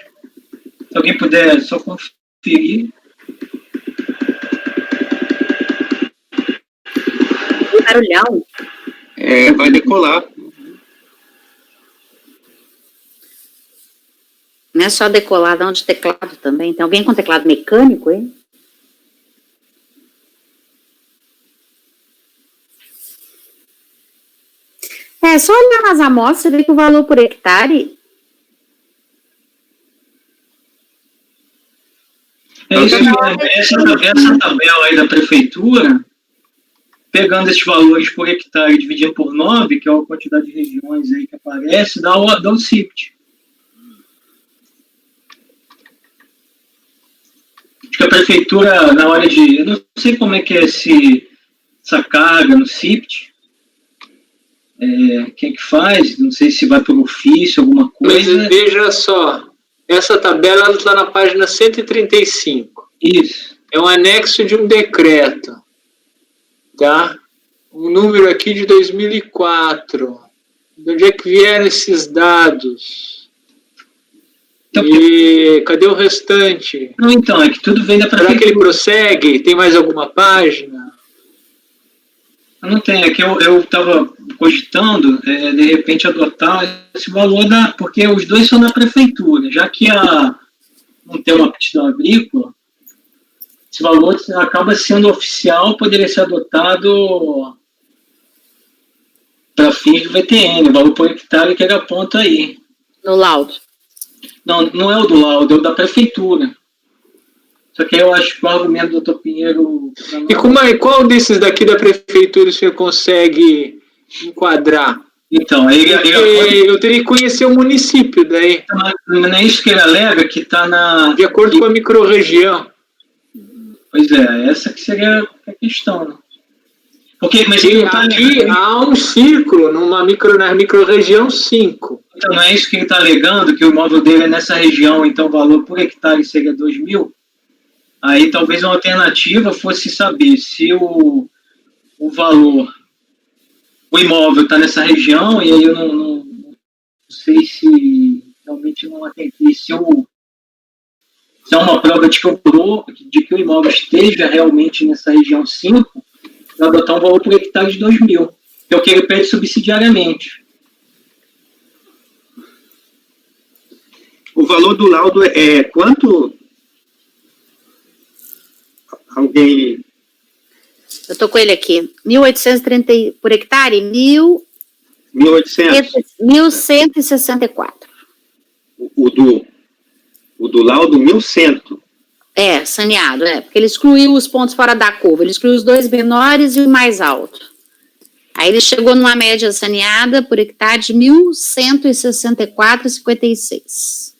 Se alguém puder só conferir. Barulhão. Vai decolar. Não é só decolar, não, de teclado também. Tem alguém com teclado mecânico, hein? É só olhar nas amostras e ver que o valor por hectare... É isso mesmo. Essa tabela aí da prefeitura, pegando esses valores por hectare e dividindo por 9, que é a quantidade de regiões aí que aparece, dá o CIPT. Acho que a prefeitura, na hora de... Eu não sei como é que é essa carga no CIPT. Quem é que faz? Não sei se vai por ofício, alguma coisa. Mas veja só, essa tabela está na página 135. Isso. É um anexo de um decreto. Tá? Um número aqui de 2004. De onde é que vieram esses dados? Então, e cadê o restante? Não, então, é que tudo vem da prefeitura. Será que ele prossegue? Tem mais alguma página? Não tem, é que eu estava cogitando, de repente, adotar esse valor porque os dois são da prefeitura, já que não tem uma aptidão agrícola, esse valor acaba sendo oficial, poderia ser adotado para fins do VTN, o valor por hectare que ele aponta aí. No laudo. Não é o do laudo, é o da prefeitura. Só que eu acho que o argumento do Dr. Pinheiro... E qual desses daqui da prefeitura o senhor consegue enquadrar? Então, eu teria que conhecer o município daí. Não é isso que ele alega, que está na... De acordo com a microrregião. Pois essa que seria a questão, né? Mas aqui há um círculo na microrregião 5. Então, não é isso que ele está alegando, que o imóvel dele é nessa região, então o valor por hectare seria 2.000? Aí talvez uma alternativa fosse saber se o valor, o imóvel está nessa região, e aí eu não sei se realmente não atentei, se é uma prova de que o imóvel esteja realmente nessa região 5, para adotar um valor por hectare de 2.000, que é o que ele pede subsidiariamente. O valor do laudo é quanto? Alguém... Eu estou com ele aqui. 1.830 por hectare, 1.800. 1.164. O do laudo, 1.100. Saneado, porque ele excluiu os pontos fora da curva, ele excluiu os dois menores e o mais alto. Aí ele chegou numa média saneada por hectare de 1.164,56.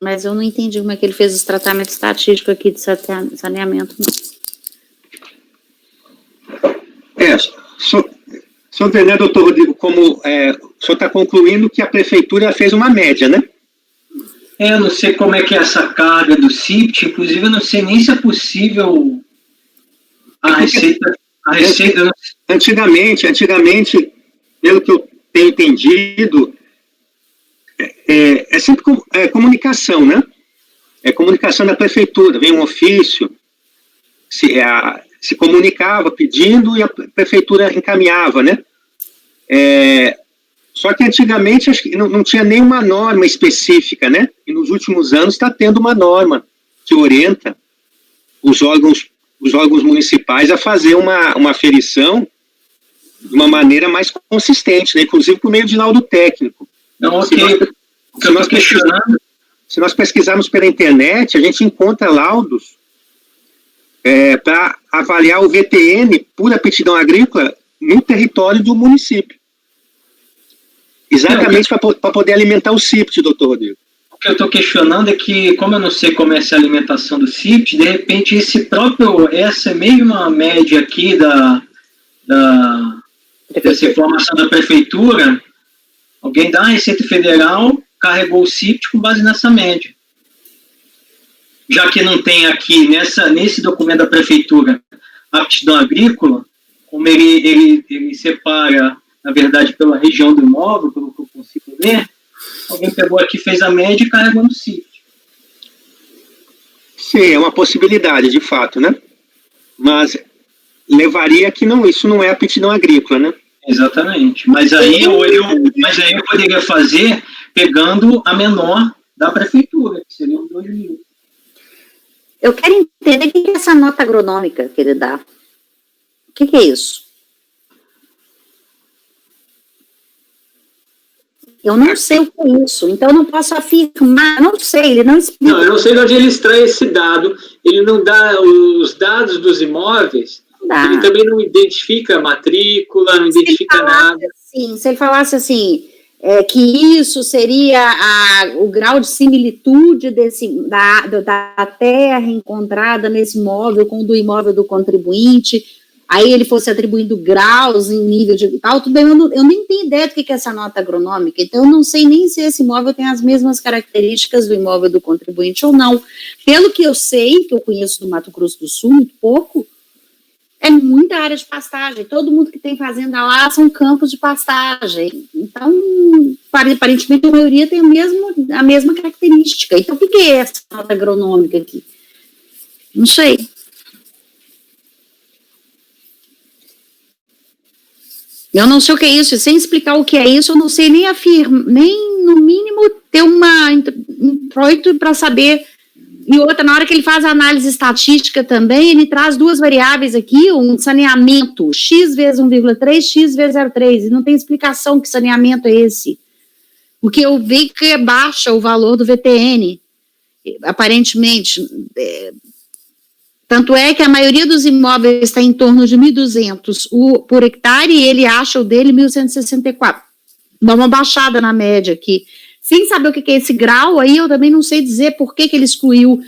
Mas eu não entendi como é que ele fez esse tratamento estatístico aqui de saneamento, não. Senhor entendeu, doutor Rodrigo, como o senhor está concluindo que a prefeitura fez uma média, né? Eu não sei como é que é essa carga do CIPT, inclusive eu não sei nem se é possível a receita... Não... Antigamente, pelo que eu tenho entendido, é sempre comunicação, né? É comunicação da prefeitura, vem um ofício, se comunicava pedindo e a prefeitura encaminhava, né? Só que antigamente acho que não tinha nenhuma norma específica, né? E nos últimos anos está tendo uma norma que orienta os órgãos municipais a fazer uma aferição de uma maneira mais consistente, né? Inclusive por meio de laudo técnico. Não, ok. Se nós pesquisarmos pela internet, a gente encontra laudos para avaliar o VTN, pura aptidão agrícola, no território do município. Exatamente para poder alimentar o CIPT, doutor Rodrigo. O que eu estou questionando é que, como eu não sei como é essa alimentação do CIPT, de repente essa mesma média aqui dessa informação da prefeitura, alguém da Receita Federal carregou o CIPT com base nessa média. Já que não tem aqui, nesse documento da prefeitura, aptidão agrícola, como ele separa, na verdade, pela região do imóvel, pelo que eu consigo ver, alguém pegou aqui, fez a média e carregou no CIPT. Sim, é uma possibilidade, de fato, né? Mas levaria que isso não é aptidão agrícola, né? Exatamente. Mas aí eu poderia fazer pegando a menor da prefeitura, que seria os 2.000. Eu quero entender o que é essa nota agronômica que ele dá. O que é isso? Eu não sei o que é isso, então eu não posso afirmar, não sei, ele não explica. Não, eu não sei de onde ele extrai esse dado, ele não dá os dados dos imóveis, ele também não identifica a matrícula, não identifica nada. Se ele falasse assim, que isso seria o grau de similitude da terra encontrada nesse imóvel com o do imóvel do contribuinte, aí ele fosse atribuindo graus em nível de tal, tudo bem, eu nem tenho ideia do que é essa nota agronômica, então eu não sei nem se esse imóvel tem as mesmas características do imóvel do contribuinte ou não. Pelo que eu sei, que eu conheço do Mato Grosso do Sul, muito pouco, é muita área de pastagem, todo mundo que tem fazenda lá são campos de pastagem, então, aparentemente a maioria tem a mesma característica. Então, o que é essa nota agronômica aqui? Não sei. Eu não sei o que é isso, e sem explicar o que é isso, eu não sei nem nem no mínimo ter um introito para saber. E outra, na hora que ele faz a análise estatística também, ele traz duas variáveis aqui, um saneamento, x vezes 1,3, x vezes 0,3, e não tem explicação que saneamento é esse. Porque eu vi que baixa o valor do VTN, aparentemente. Tanto é que a maioria dos imóveis está em torno de 1.200 por hectare, e ele acha o dele 1.164. Dá uma baixada na média aqui. Sem saber o que é esse grau, aí eu também não sei dizer por que ele excluiu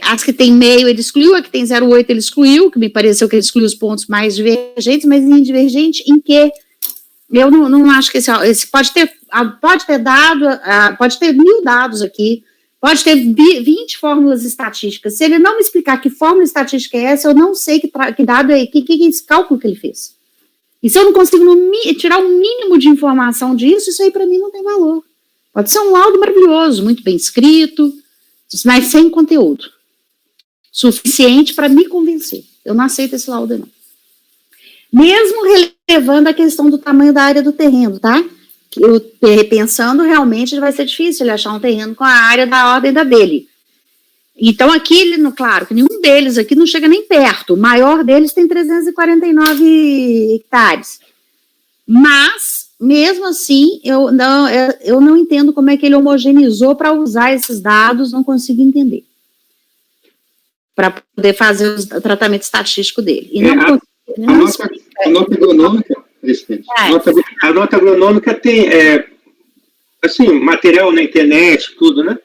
as que tem meio, ele excluiu, a que tem 0,8 ele excluiu, que me pareceu que ele excluiu os pontos mais divergentes, mas em divergente em que eu não acho que esse pode ter dado, pode ter 1.000 dados aqui, pode ter 20 fórmulas estatísticas. Se ele não me explicar que fórmula estatística é essa, eu não sei que dado é, que é esse cálculo que ele fez. E se eu não consigo tirar o mínimo de informação disso, isso aí para mim não tem valor. Pode ser um laudo maravilhoso, muito bem escrito, mas sem conteúdo. Suficiente para me convencer. Eu não aceito esse laudo, não. Mesmo relevando a questão do tamanho da área do terreno, tá? Eu pensando, realmente vai ser difícil ele achar um terreno com a área da ordem da dele. Então, aqui, claro, que nenhum deles aqui não chega nem perto. O maior deles tem 349 hectares. Mas, mesmo assim, eu não entendo como é que ele homogeneizou para usar esses dados, não consigo entender. Para poder fazer o tratamento estatístico dele. E a nota agronômica, presidente, a nota agronômica tem, assim, material na internet, tudo, né?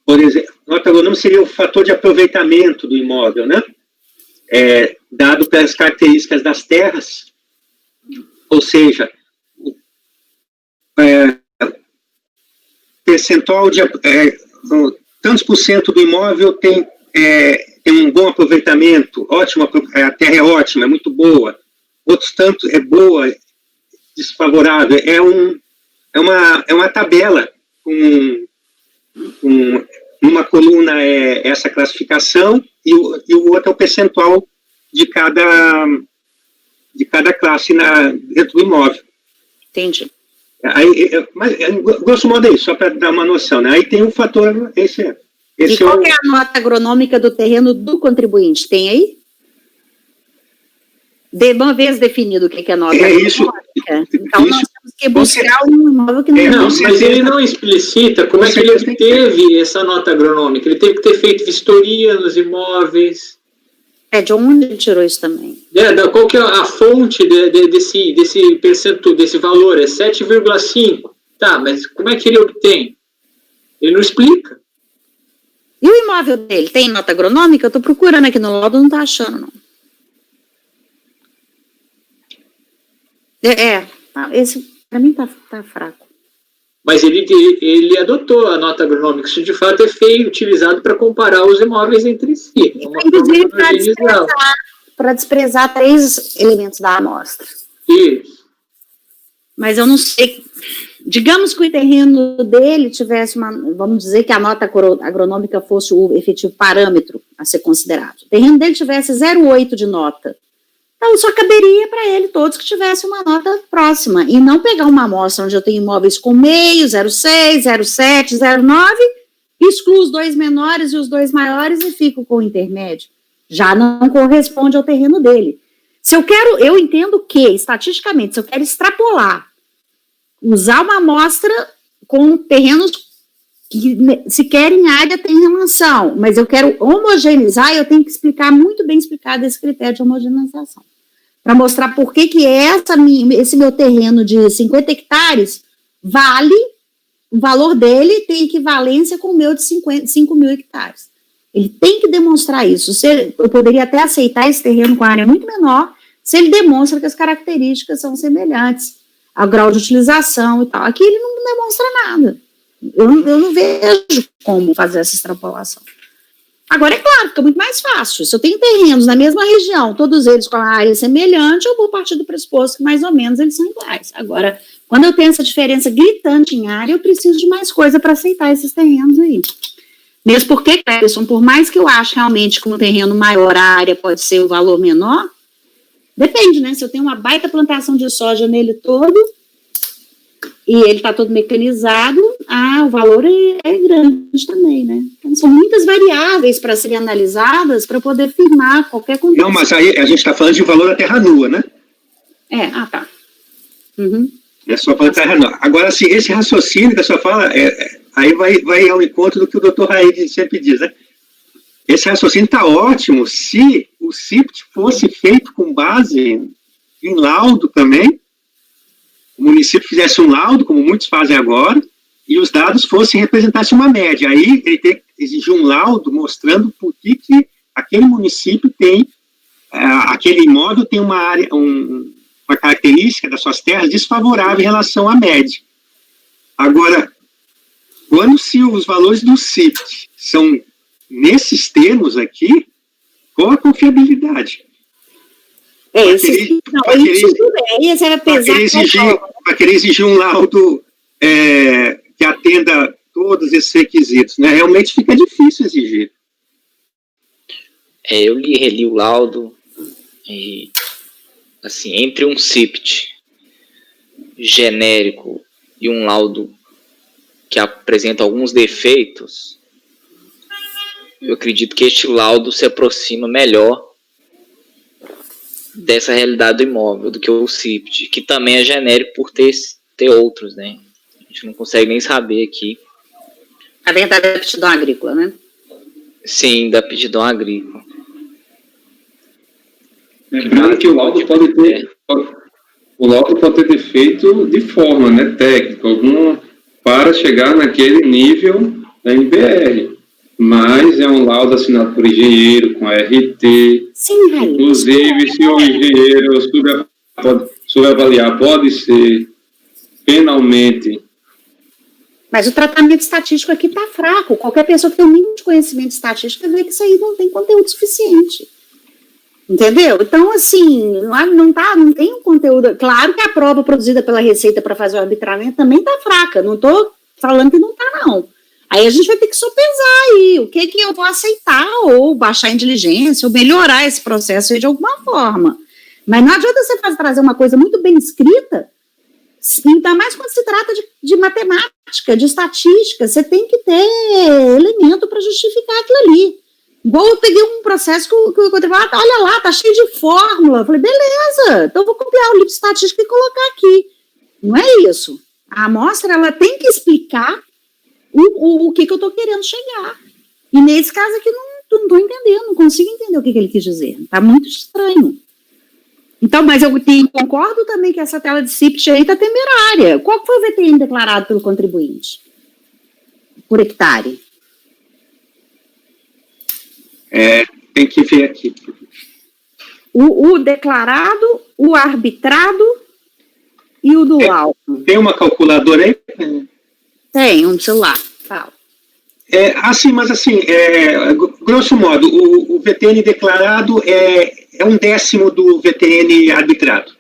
Por exemplo, nota agronômica seria o fator de aproveitamento do imóvel, né? Dado pelas características das terras, ou seja, percentual de tantos por cento do imóvel tem um bom aproveitamento, ótimo, a terra é ótima, é muito boa, outros tantos é boa, desfavorável. É uma tabela com uma coluna é essa classificação e o outro é o percentual de cada classe dentro do imóvel. Entendi. Aí, mas, grosso modo é isso, só para dar uma noção, né? Aí tem um fator, esse e qual é a nota agronômica do terreno do contribuinte? Tem aí? De uma vez definido o que é nota agronômica. Isso, então, nós temos que buscar um imóvel que não... Não, mas ele não explicita como é que ele obteve essa nota agronômica. Ele teve que ter feito vistoria nos imóveis. De onde ele tirou isso também? Qual que é a fonte desse percentual, desse valor? É 7,5. Tá, mas como é que ele obtém? Ele não explica. E o imóvel dele tem nota agronômica? Eu estou procurando aqui no laudo, não está achando, não. Esse para mim tá fraco. Mas ele adotou a nota agronômica. Isso de fato é utilizado para comparar os imóveis entre si. Inclusive para desprezar 3 elementos da amostra. Isso. Mas eu não sei. Digamos que o terreno dele tivesse vamos dizer que a nota agronômica fosse o efetivo parâmetro a ser considerado. O terreno dele tivesse 0,8 de nota. Então, só caberia para ele todos que tivessem uma nota próxima, e não pegar uma amostra onde eu tenho imóveis com meio, 0,6, 0,7, 0,9, excluo os 2 menores e os 2 maiores e fico com o intermédio. Já não corresponde ao terreno dele. Eu entendo que, estatisticamente, se eu quero extrapolar, usar uma amostra com terrenos que sequer em área tem relação, mas eu quero homogeneizar, eu tenho que explicar muito bem explicado esse critério de homogeneização, para mostrar por que esse meu terreno de 50 hectares o valor dele tem equivalência com o meu de 5 mil hectares. Ele tem que demonstrar isso. Eu poderia até aceitar esse terreno com área muito menor, se ele demonstra que as características são semelhantes, ao grau de utilização e tal. Aqui ele não demonstra nada. Eu não vejo como fazer essa extrapolação. Agora, é claro, fica muito mais fácil. Se eu tenho terrenos na mesma região, todos eles com a área semelhante, eu vou partir do pressuposto que mais ou menos eles são iguais. Agora, quando eu tenho essa diferença gritante em área, eu preciso de mais coisa para aceitar esses terrenos aí. Mesmo porque, Cleberson, por mais que eu ache realmente que um terreno maior, a área pode ser o valor menor, depende, né? Se eu tenho uma baita plantação de soja nele todo, e ele está todo mecanizado, o valor é grande também, né? Então, são muitas variáveis para serem analisadas para poder firmar qualquer condição. Não, mas aí a gente está falando de valor da terra nua, né? Tá. Uhum. É só para terra nua. Agora, assim, esse raciocínio que a senhora fala, aí vai ao encontro do que o doutor Raíde sempre diz, né? Esse raciocínio está ótimo se o CIPT fosse feito com base em laudo também, o município fizesse um laudo, como muitos fazem agora, e os dados representassem uma média. Aí ele tem que exigir um laudo mostrando por que aquele município tem, aquele imóvel tem uma área, uma característica das suas terras desfavorável em relação à média. Agora, se os valores do CIPT são nesses termos aqui, qual a confiabilidade? Para querer exigir um laudo que atenda todos esses requisitos, né? Realmente fica difícil exigir. Eu reli o laudo e, assim, entre um CIPT genérico e um laudo que apresenta alguns defeitos, eu acredito que este laudo se aproxima melhor dessa realidade do imóvel do que o CIPT, que também é genérico por ter outros, né? A gente não consegue nem saber aqui. A verdade é da aptidão agrícola, né? Sim, da aptidão agrícola. Lembrando que o laudo pode ter defeito de forma, né, técnica, para chegar naquele nível da NBR. Mas é um laudo assinado por engenheiro, com RT. Sim, inclusive, se o engenheiro subavaliar, pode ser penalmente. Mas o tratamento estatístico aqui está fraco. Qualquer pessoa que tem um mínimo de conhecimento estatístico vê que isso aí não tem conteúdo suficiente. Entendeu? Então, assim, não tem um conteúdo. Claro que a prova produzida pela Receita para fazer o arbitramento também está fraca. Não estou falando que não está, não. Aí a gente vai ter que sopesar aí o que eu vou aceitar, ou baixar em diligência, ou melhorar esse processo aí de alguma forma. Mas não adianta você trazer uma coisa muito bem escrita, ainda mais quando se trata de matemática, de estatística. Você tem que ter elemento para justificar aquilo ali. Igual eu peguei um processo que o contribuinte, olha lá, tá cheio de fórmula. Eu falei, beleza, então eu vou copiar o livro de estatística e colocar aqui. Não é isso. A amostra, ela tem que explicar o que eu estou querendo chegar. E nesse caso aqui, não estou entendendo, não consigo entender o que ele quis dizer. Está muito estranho. Então, mas eu concordo também que essa tela de CIPT aí está temerária. Qual foi o VTN declarado pelo contribuinte? Por hectare? Tem que ver aqui. O declarado, o arbitrado e o do laudo. Tem uma calculadora aí? Tem, um celular. Fala. Mas grosso modo, o VTN declarado é 1/10 do VTN arbitrado.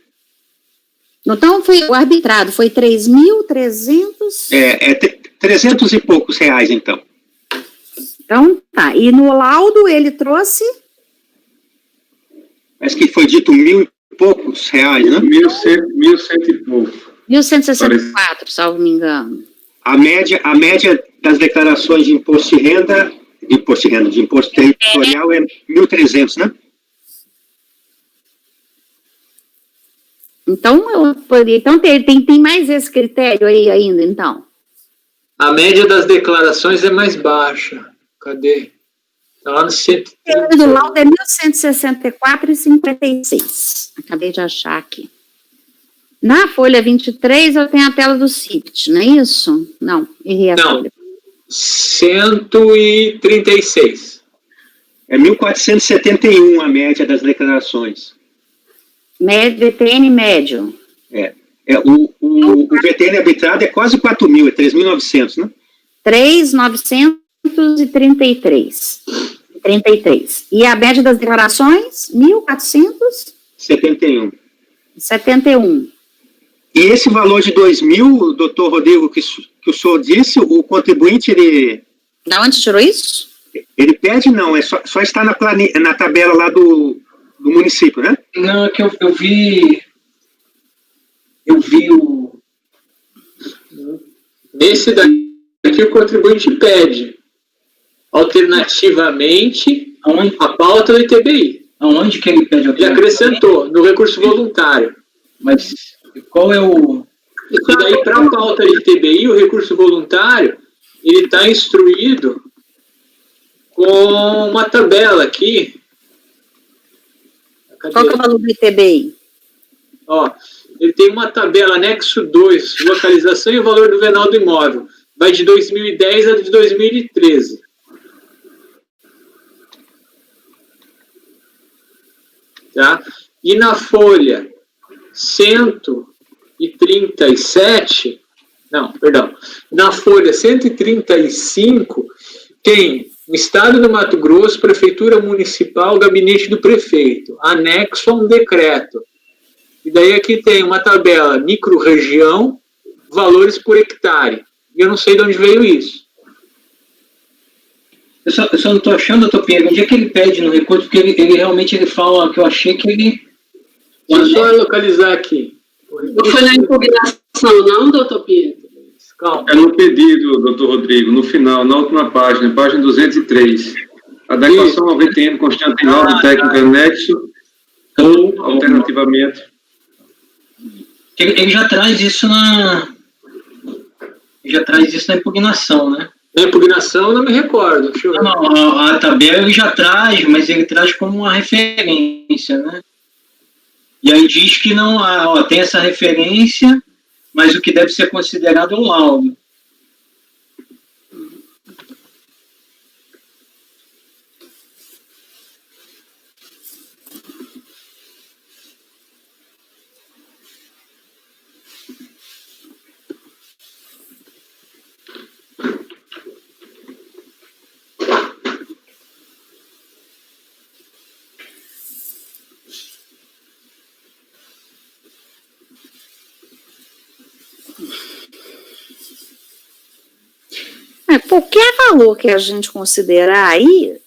Então, o arbitrado foi 3.300... 300 e poucos reais, então. Então, tá. E no laudo ele trouxe... Acho que foi dito 1.000 e poucos reais, né? 1.100 e pouco. 1.164, salvo me engano. A média das declarações de imposto territorial é 1.300, né? Então, tem mais esse critério aí ainda, então? A média das declarações é mais baixa. Cadê? Está lá no 130. O do laudo é 1.164,56. Acabei de achar aqui. Na folha 23, eu tenho a tela do CIPT, não é isso? Não, errei a folha. 136. É 1.471 a média das declarações. VTN médio. O VTN arbitrado é quase 4.000, é 3.900, né? 3.933. 33. E a média das declarações? 1.471. 71. E esse valor de 2.000, doutor Rodrigo, que o senhor disse, o contribuinte, ele... Da onde tirou isso? Ele pede, não, só está na tabela lá do município, né? Não, é que eu vi o... Nesse daqui o contribuinte pede, alternativamente, a pauta do ITBI. Aonde que ele pede? Ele acrescentou, no recurso voluntário. Mas qual é o... E daí, para a pauta de ITBI, o recurso voluntário, ele está instruído com uma tabela aqui. Cadê? Qual que é o valor do ITBI? Ele tem uma tabela, anexo 2, localização e o valor do venal do imóvel. Vai de 2010 a de 2013. Tá? E na folha 137, na folha 135, tem o Estado do Mato Grosso, Prefeitura Municipal, Gabinete do Prefeito, anexo a um decreto. E daí aqui tem uma tabela micro-região, valores por hectare. E eu não sei de onde veio isso. Eu só não estou achando, doutor Pierre, onde é que ele pede no recurso? Porque ele realmente fala que eu achei que ele... Deixa eu só localizar aqui. Não foi na impugnação, não, doutor Pierre? Calma. É no pedido, doutor Rodrigo, no final, na última página 203. Adequação ao VTN constante em laudo técnico anexo ou, alternativamente... Ele já traz isso na impugnação, né? Na impugnação eu não me recordo. Deixa eu ver. Não, a tabela ele já traz, mas ele traz como uma referência, né? E aí diz que não, tem essa referência, mas o que deve ser considerado é o laudo. qualquer valor que a gente considerar aí,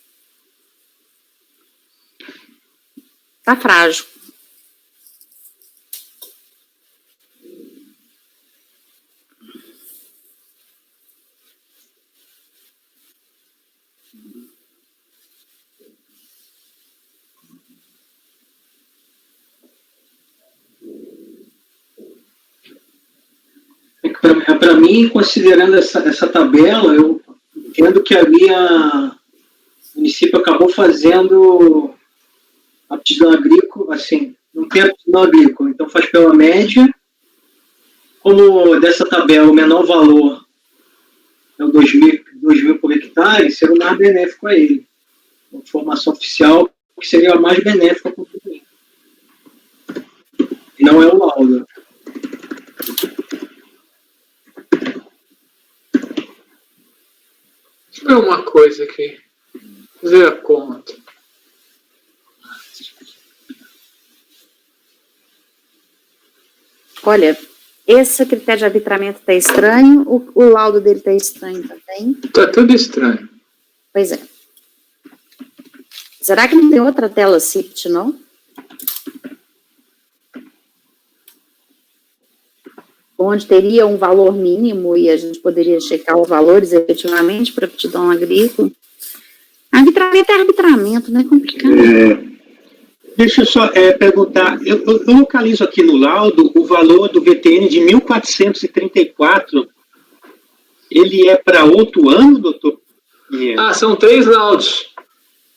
tá frágil. Para mim, considerando essa tabela, eu entendo que ali o município acabou fazendo aptidão agrícola, assim, não tem aptidão agrícola, então faz pela média. Como dessa tabela o menor valor é o 2.000 por hectare, seria o mais benéfico a ele. Uma informação oficial que seria a mais benéfica para o contribuinte. Não é o laudo. Deixa eu ver uma coisa aqui. Ver a conta. Olha, esse critério de arbitramento está estranho, o laudo dele está estranho também. Tá tudo estranho. Pois é. Será que não tem outra tela CIPT, não? Onde teria um valor mínimo e a gente poderia checar os valores efetivamente para aptidão agrícola. Arbitramento é arbitramento, não é complicado. Deixa eu só perguntar, eu localizo aqui no laudo o valor do VTN de 1.434, ele é para outro ano, doutor? São 3 laudos.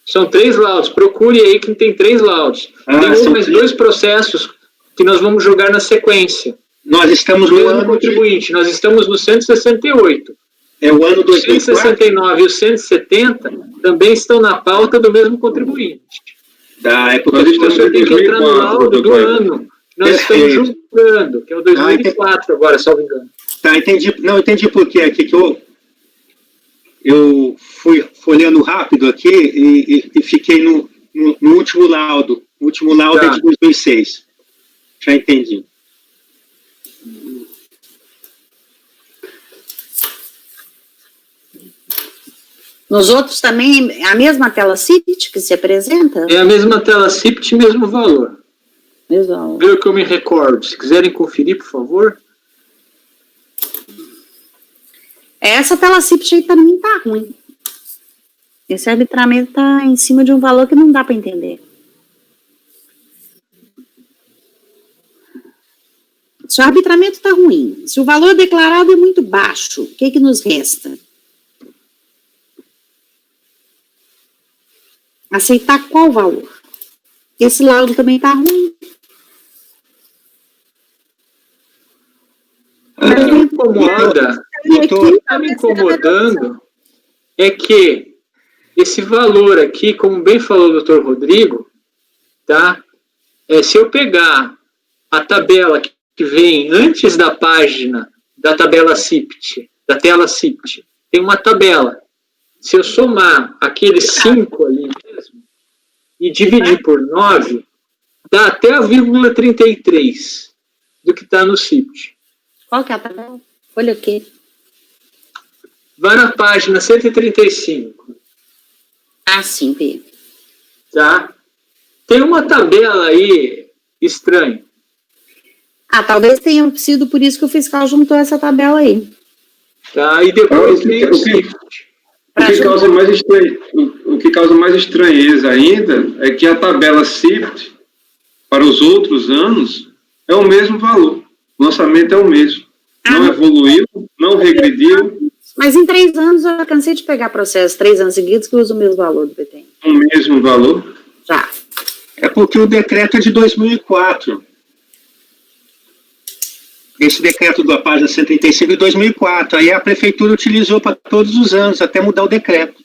São 3 laudos. Procure aí que tem 3 laudos. Tem mais 2 processos que nós vamos jogar na sequência. Nós estamos no ano contribuinte. Nós estamos no 168. É o ano 2004? O 169 e o 170 também estão na pauta do mesmo contribuinte. Tá, é porque nós estamos tem que entrar no laudo do ano. Nós estamos julgando, que é o 2004 agora, salvo engano. Tá, entendi. Não, entendi por quê aqui, que eu fui folheando rápido aqui e fiquei no último laudo. O último laudo é de 2006. Já entendi. Nos outros também é a mesma tela CIPT que se apresenta? É a mesma tela CIPT, mesmo valor. Mesmo valor. Pelo que eu me recordo. Se quiserem conferir, por favor. Essa tela CIPT aí também tá ruim. Esse arbitramento tá em cima de um valor que não dá para entender. Se o arbitramento está ruim, se o valor declarado é muito baixo, o que nos resta? Aceitar qual valor? Esse laudo também está ruim. O que está me incomodando é que esse valor aqui, como bem falou o doutor Rodrigo, tá? Se eu pegar a tabela que vem antes da página da tabela CIPT, da tela CIPT, tem uma tabela. Se eu somar aqueles 5 ali mesmo e dividir por 9, dá até a vírgula 33 do que está no CIPT. Qual que é a tabela? Olha o quê? Vai na página 135. Sim, P. Tá? Tem uma tabela aí estranha. Talvez tenha sido por isso que o fiscal juntou essa tabela aí. Tá? E depois vem o CIPT. O que causa mais estranheza ainda é que a tabela CIPT, para os outros anos, é o mesmo valor. O lançamento é o mesmo. Não evoluiu, não regrediu. Mas em 3 anos eu cansei de pegar processo 3 anos seguidos que usa o mesmo valor do PTN. O mesmo valor? Já. É porque o decreto é de 2004. Esse decreto da página 135 de 2004. Aí a prefeitura utilizou para todos os anos, até mudar o decreto.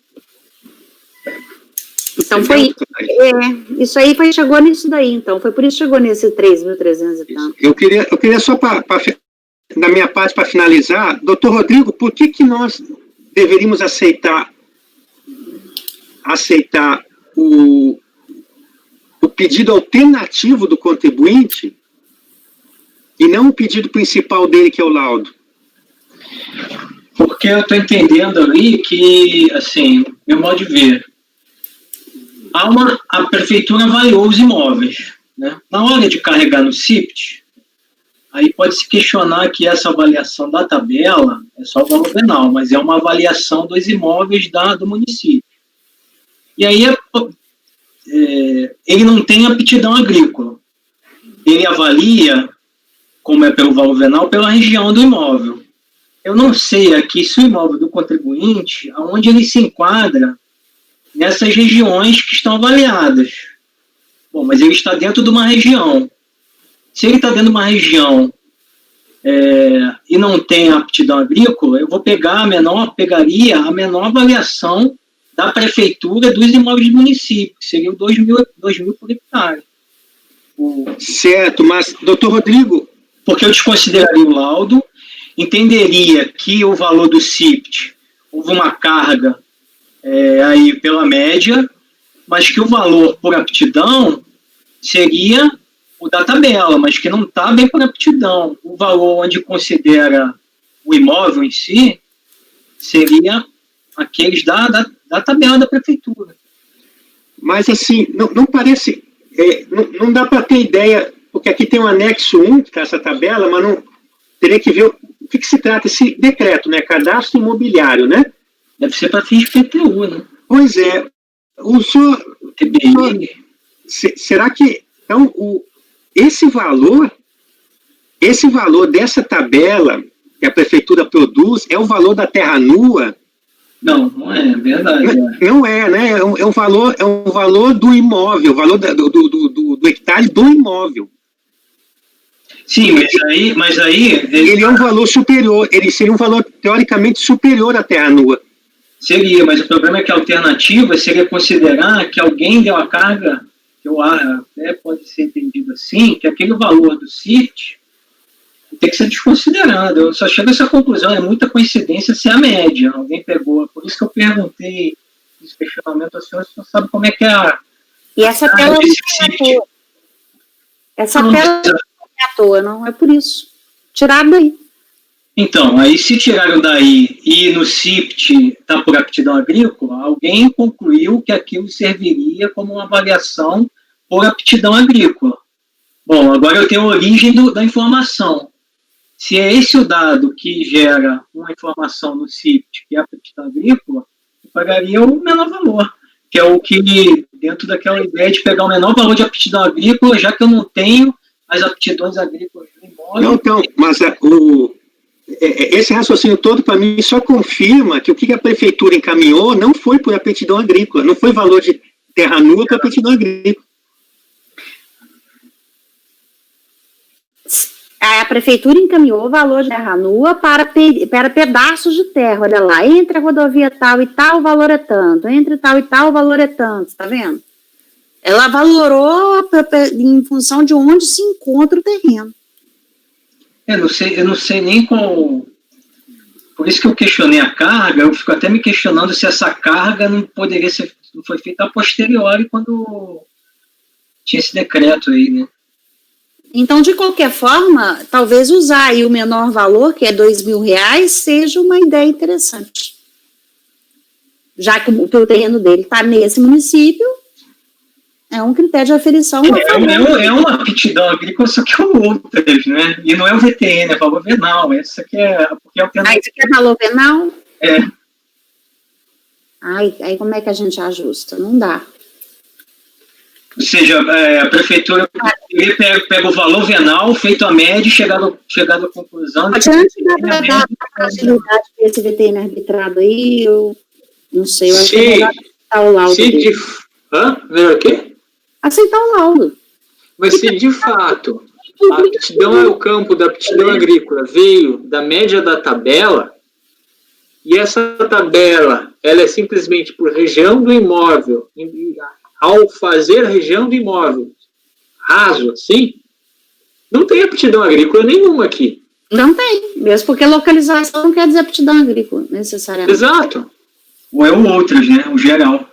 Então foi... isso aí chegou nisso daí, então. Foi por isso que chegou nesse 3.300 e tanto. Eu queria só, da minha parte, para finalizar, doutor Rodrigo, por que nós deveríamos aceitar o pedido alternativo do contribuinte e não o pedido principal dele, que é o laudo? Porque eu estou entendendo ali que, assim, meu modo de ver, a prefeitura avaliou os imóveis, né? Na hora de carregar no CIPT, aí pode se questionar que essa avaliação da tabela é só o valor venal, mas é uma avaliação dos imóveis do município. E aí ele não tem aptidão agrícola. Ele avalia, como é pelo valor venal, pela região do imóvel. Eu não sei aqui se o imóvel do contribuinte, aonde ele se enquadra nessas regiões que estão avaliadas. Bom, mas ele está dentro de uma região. Se ele está dentro de uma região e não tem aptidão agrícola, eu vou pegaria a menor avaliação da prefeitura dos imóveis do município, que seria o 2 mil por hectare. Certo, mas, doutor Rodrigo... Porque eu desconsideraria o laudo, entenderia que o valor do CIPT houve uma carga aí pela média, mas que o valor por aptidão seria o da tabela, mas que não está bem por aptidão. O valor onde considera o imóvel em si seria aqueles da tabela da prefeitura. Mas, assim, não parece... não dá para ter ideia, porque aqui tem um anexo 1, que é essa tabela, mas não teria que ver o que se trata esse decreto, né? Cadastro imobiliário, né? Deve ser para fins de PTU, né? Pois é. O senhor... TBI. Será que... Então, esse valor dessa tabela que a prefeitura produz é o valor da terra nua? Não é verdade. Não é, né? É um valor do imóvel, o valor do hectare do imóvel. Sim, mas aí ele é um valor superior, ele seria um valor teoricamente superior à terra nua. Seria, mas o problema é que a alternativa seria considerar que alguém deu a carga, que eu até pode ser entendido assim, que aquele valor do CIT tem que ser desconsiderado. Eu só chego a essa conclusão, é muita coincidência ser a média. Alguém pegou, por isso que eu perguntei esse questionamento ao senhor, o senhor sabe como é que é a... E essa tela não é à toa. Essa tela não é à toa, não é por isso. Tiraram daí. Então, aí se tiraram daí e no CIPT está por aptidão agrícola, alguém concluiu que aquilo serviria como uma avaliação por aptidão agrícola. Bom, agora eu tenho a origem da informação. Se é esse o dado que gera uma informação no CIPT, que é a aptidão agrícola, eu pagaria o menor valor, que é o que, dentro daquela ideia de pegar o menor valor de aptidão agrícola, já que eu não tenho as aptidões agrícolas do imóvel. Não, então, mas esse raciocínio todo, para mim, só confirma que o que a prefeitura encaminhou não foi por aptidão agrícola, não foi valor de terra nua para aptidão agrícola. A prefeitura encaminhou o valor de terra nua para pedaços de terra, olha lá, entre a rodovia tal e tal, o valor é tanto, entre tal e tal, o valor é tanto, tá vendo? Ela valorou em função de onde se encontra o terreno. Eu não sei nem qual... Por isso que eu questionei a carga, eu fico até me questionando se essa carga não poderia ser... Não foi feita a posteriori quando tinha esse decreto aí, né? Então, de qualquer forma, talvez usar aí o menor valor, que é R$2.000, seja uma ideia interessante. Já que o terreno dele está nesse município, é um critério de aferição. É uma aptidão agrícola, só que é outras, né? E não é o VTN, é valor venal. Essa aqui é... Porque isso aqui é valor venal? É. Aí como é que a gente ajusta? Não dá. Ou seja, a prefeitura pega o valor venal, feito a média, chegado à conclusão... Adiante dá para dar a facilidade para esse VTN arbitrado aí, eu não sei, eu acho que é melhor aceitar o laudo dele. Melhor o quê? Aceitar o laudo. Mas se de fato a aptidão é o campo da aptidão agrícola veio da média da tabela, e essa tabela ela é simplesmente por região do imóvel, ao fazer a região do imóvel raso assim, não tem aptidão agrícola nenhuma aqui. Não tem, mesmo porque localização não quer dizer aptidão agrícola, necessariamente. Exato. Ou é o outras, né? O geral.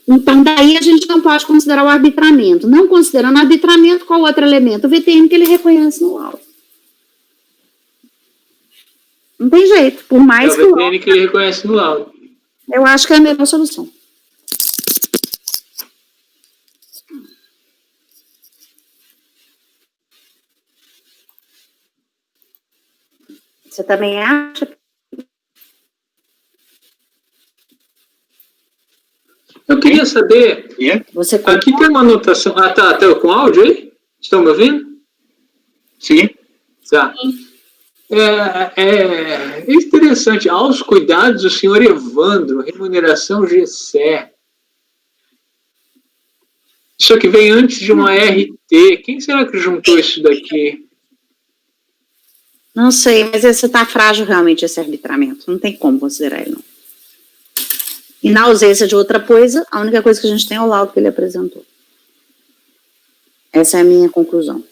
Então, daí a gente não pode considerar o arbitramento. Não considerando o arbitramento, qual outro elemento? O VTN que ele reconhece no laudo. Não tem jeito, por É mais o que o VPN que ele reconhece no laudo. eu acho que é a melhor solução. Você também acha? Eu queria saber, Você aqui tem uma anotação. Ah, tá com áudio aí? Estão me ouvindo? Sim. Tá. É interessante. Aos cuidados do senhor Evandro, remuneração GC. Isso aqui vem antes de uma RT. Quem será que juntou isso daqui? Não sei, mas esse tá frágil realmente, esse arbitramento. Não tem como considerar ele, não. E na ausência de outra coisa, a única coisa que a gente tem é o laudo que ele apresentou. Essa é a minha conclusão.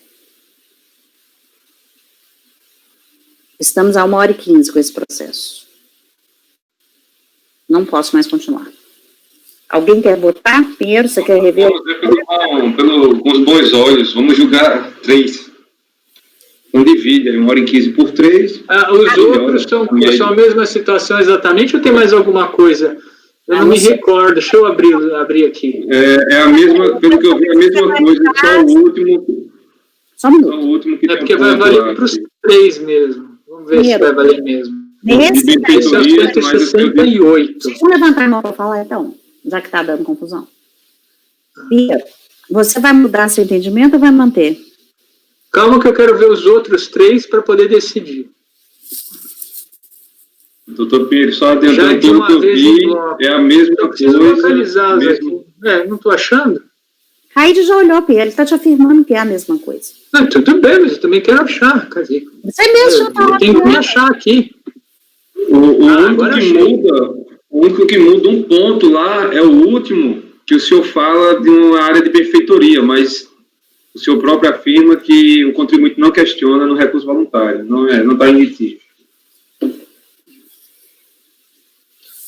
Estamos a 1h15 com esse processo. Não posso mais continuar. Alguém quer votar? Pinheiro, você quer rever? Com os bons olhos, vamos julgar 3. Então divide aí 1h15 por 3. Os outros são a mesma situação exatamente ou tem mais alguma coisa? Eu não me recordo. Deixa eu abrir aqui. É a mesma, pelo que eu vi, a mesma coisa, só o último. Só um minuto. Só o último que É porque vai valer para os 3 mesmo. Vamos ver se vai valer mesmo. Nesse Esse é o 168. Deixa eu levantar a mão para falar, então, já que está dando confusão. Pinheiro, você vai mudar seu entendimento ou vai manter? Calma que eu quero ver os outros 3 para poder decidir. Doutor Pinheiro, só adiantando Já de pelo uma que eu vez vi, em bloco. é a mesma Eu preciso coisa. localizá-los aqui. Não estou achando. Raide já olhou, Pinheiro, ele está te afirmando que é a mesma coisa. Não, tudo bem, mas eu também quero achar. Cadê? Você mesmo já Eu tenho que me achar aqui. O único que muda um ponto lá é o último, que o senhor fala de uma área de benfeitoria, mas o senhor próprio afirma que o contribuinte não questiona no recurso voluntário, não está em litígio.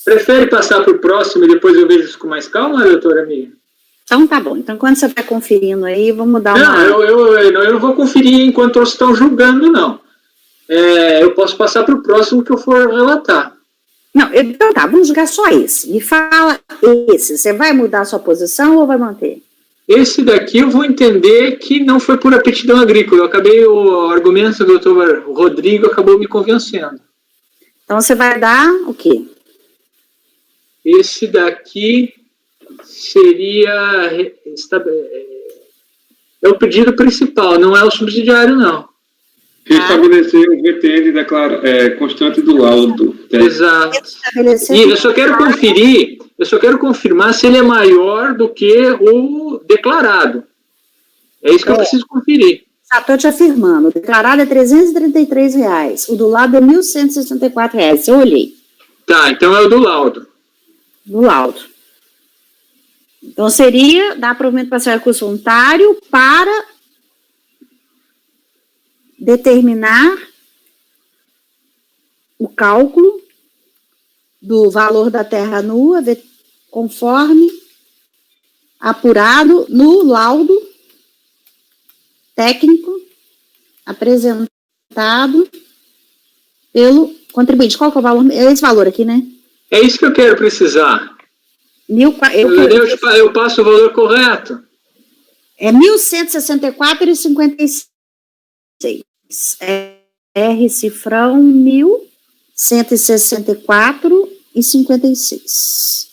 Prefere passar para o próximo e depois eu vejo isso com mais calma, doutora Mia? Então tá bom. Então quando você vai conferindo aí, vamos dar uma... Não, eu não vou conferir enquanto vocês estão julgando, não. Eu posso passar para o próximo que eu for relatar. Não, então tá, vamos julgar só esse. Me fala esse. Você vai mudar a sua posição ou vai manter? Esse daqui eu vou entender que não foi por aptidão agrícola. O argumento do doutor Rodrigo acabou me convencendo. Então você vai dar o quê? Esse daqui seria... É o pedido principal, não é o subsidiário, não. Restabelecer o VTN constante do laudo. Exato. E eu só quero confirmar se ele é maior do que o declarado. É isso que eu preciso conferir. Estou te afirmando. O declarado é R$333. O do lado é R$1.164. Eu olhei. Tá, então é o do laudo. Do laudo. Então seria dar provimento parcial recurso voluntário para determinar o cálculo do valor da terra nua conforme apurado no laudo técnico apresentado pelo contribuinte. Qual que é o valor? É esse valor aqui, né? É isso que eu quero precisar. Eu passo o valor correto. É 1.164,56. R cifrão 1.164,56.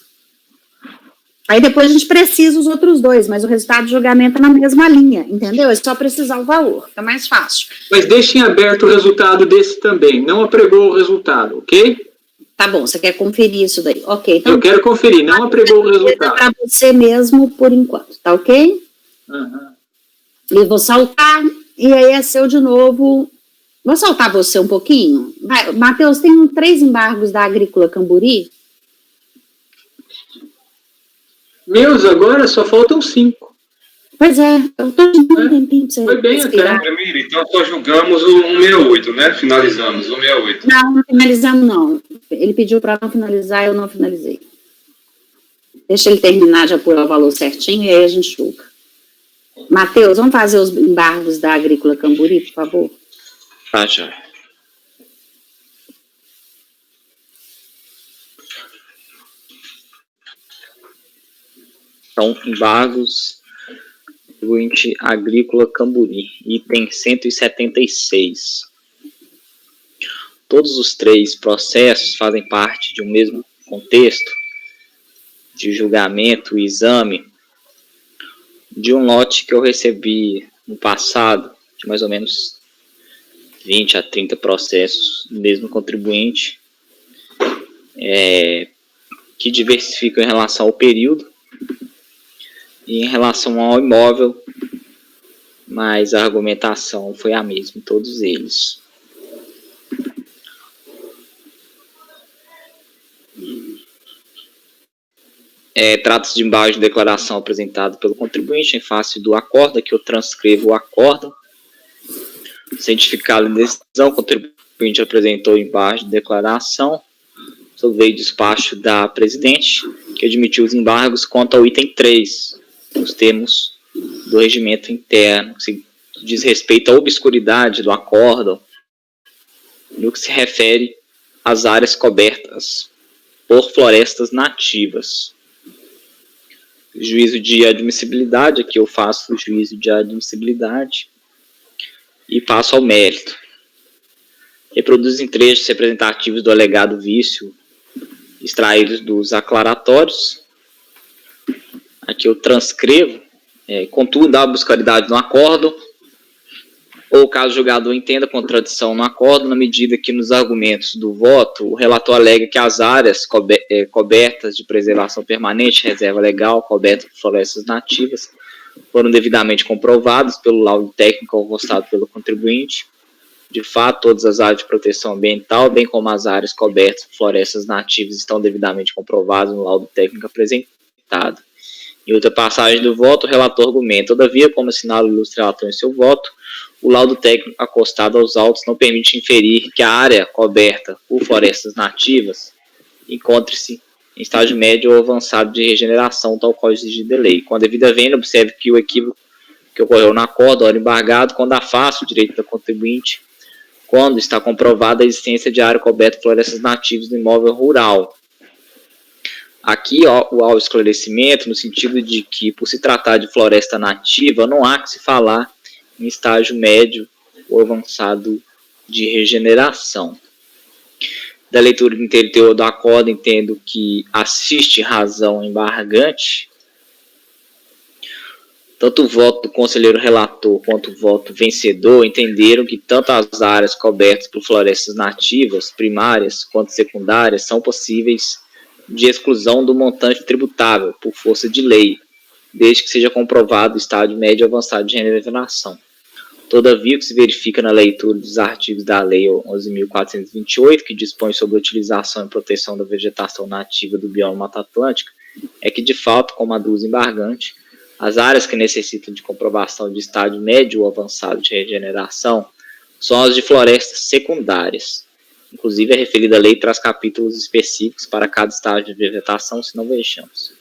Aí depois a gente precisa os outros dois, mas o resultado do julgamento é na mesma linha, entendeu? É só precisar o valor, fica mais fácil. Mas deixem aberto o resultado desse também, não apregou o resultado, ok? Tá bom, você quer conferir isso daí, ok. Então, eu quero conferir, não apregou o resultado. Para você mesmo, por enquanto, tá ok? Uhum. E vou saltar, e aí é seu de novo. Vou saltar você um pouquinho. Matheus, tem 3 embargos da Agrícola Camburi? Meus agora só faltam 5. Pois é, eu tô dando um tempinho pra você. Foi bem até. Então só julgamos o 168, né? Finalizamos o 168. Não finalizamos não. Ele pediu para não finalizar, eu não finalizei. Deixa ele terminar de apurar o valor certinho e aí a gente julga. Matheus, vamos fazer os embargos da Agrícola Camburi, por favor? Tá, já. São embargos contribuinte agrícola Camburi, item 176. Todos os três processos fazem parte de um mesmo contexto de julgamento e exame de um lote que eu recebi no passado, de mais ou menos 20 a 30 processos do mesmo contribuinte, que diversificam em relação ao período e em relação ao imóvel, mas a argumentação foi a mesma em todos eles. Trata-se de embargo de declaração apresentado pelo contribuinte em face do acordo, que eu transcrevo o acordo. Cientificado em decisão, o contribuinte apresentou embargo de declaração sobre o despacho da presidente, que admitiu os embargos quanto ao item 3, os termos do regimento interno, que diz respeito à obscuridade do acordo, no que se refere às áreas cobertas por florestas nativas. Juízo de admissibilidade, aqui eu faço o juízo de admissibilidade e passo ao mérito. Reproduzem trechos representativos do alegado vício extraídos dos aclaratórios. Aqui eu transcrevo, contudo, há obscuridade no acordo, ou caso o julgador entenda contradição no acordo, na medida que nos argumentos do voto, o relator alega que as áreas cobertas de preservação permanente, reserva legal, cobertas por florestas nativas, foram devidamente comprovadas pelo laudo técnico alvostado pelo contribuinte. De fato, todas as áreas de proteção ambiental, bem como as áreas cobertas por florestas nativas, estão devidamente comprovadas no laudo técnico apresentado. Em outra passagem do voto, o relator argumenta: todavia, como assinala o ilustre relator em seu voto, o laudo técnico acostado aos autos não permite inferir que a área coberta por florestas nativas encontre-se em estágio médio ou avançado de regeneração, tal qual exigida a lei. Com a devida vênia, observe que o equívoco que ocorreu no acordo, ora embargado, quando afasta o direito do contribuinte, quando está comprovada a existência de área coberta por florestas nativas no imóvel rural. Aqui há o esclarecimento no sentido de que, por se tratar de floresta nativa, não há que se falar em estágio médio ou avançado de regeneração. Da leitura inteira e teor do acordo, entendo que assiste razão embargante. Tanto o voto do conselheiro relator quanto o voto vencedor entenderam que tanto as áreas cobertas por florestas nativas, primárias quanto secundárias, são passíveis de exclusão do montante tributável por força de lei, desde que seja comprovado o estágio médio avançado de regeneração. Todavia, o que se verifica na leitura dos artigos da Lei 11.428, que dispõe sobre a utilização e proteção da vegetação nativa do bioma Mata Atlântica, é que, de fato, como aduz embargante, as áreas que necessitam de comprovação de estágio médio ou avançado de regeneração são as de florestas secundárias. Inclusive, a referida lei traz capítulos específicos para cada estágio de vegetação, se não vejamos.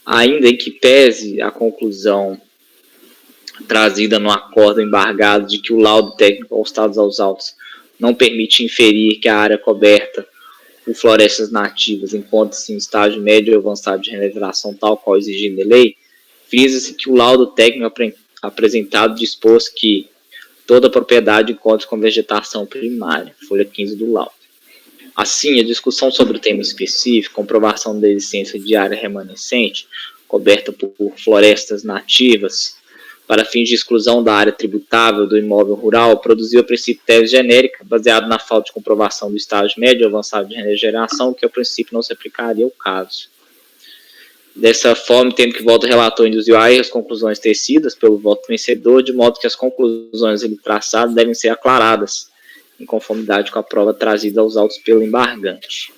Ainda em que pese a conclusão trazida no acordo embargado de que o laudo técnico alvostado aos autos não permite inferir que a área coberta por florestas nativas encontra-se em estágio médio ou avançado de regeneração tal qual exigido em lei, frisa-se que o laudo técnico apresentado dispôs que toda propriedade encontra com vegetação primária, folha 15 do laudo. Assim, a discussão sobre o tema específico, comprovação da existência de área remanescente, coberta por florestas nativas, para fins de exclusão da área tributável do imóvel rural, produziu a princípio tese genérica, baseado na falta de comprovação do estágio médio ou avançado de regeneração, que a princípio não se aplicaria ao caso. Dessa forma, entendo que o voto relator induziu a erro as conclusões tecidas pelo voto vencedor, de modo que as conclusões ali traçadas devem ser aclaradas, em conformidade com a prova trazida aos autos pelo embargante.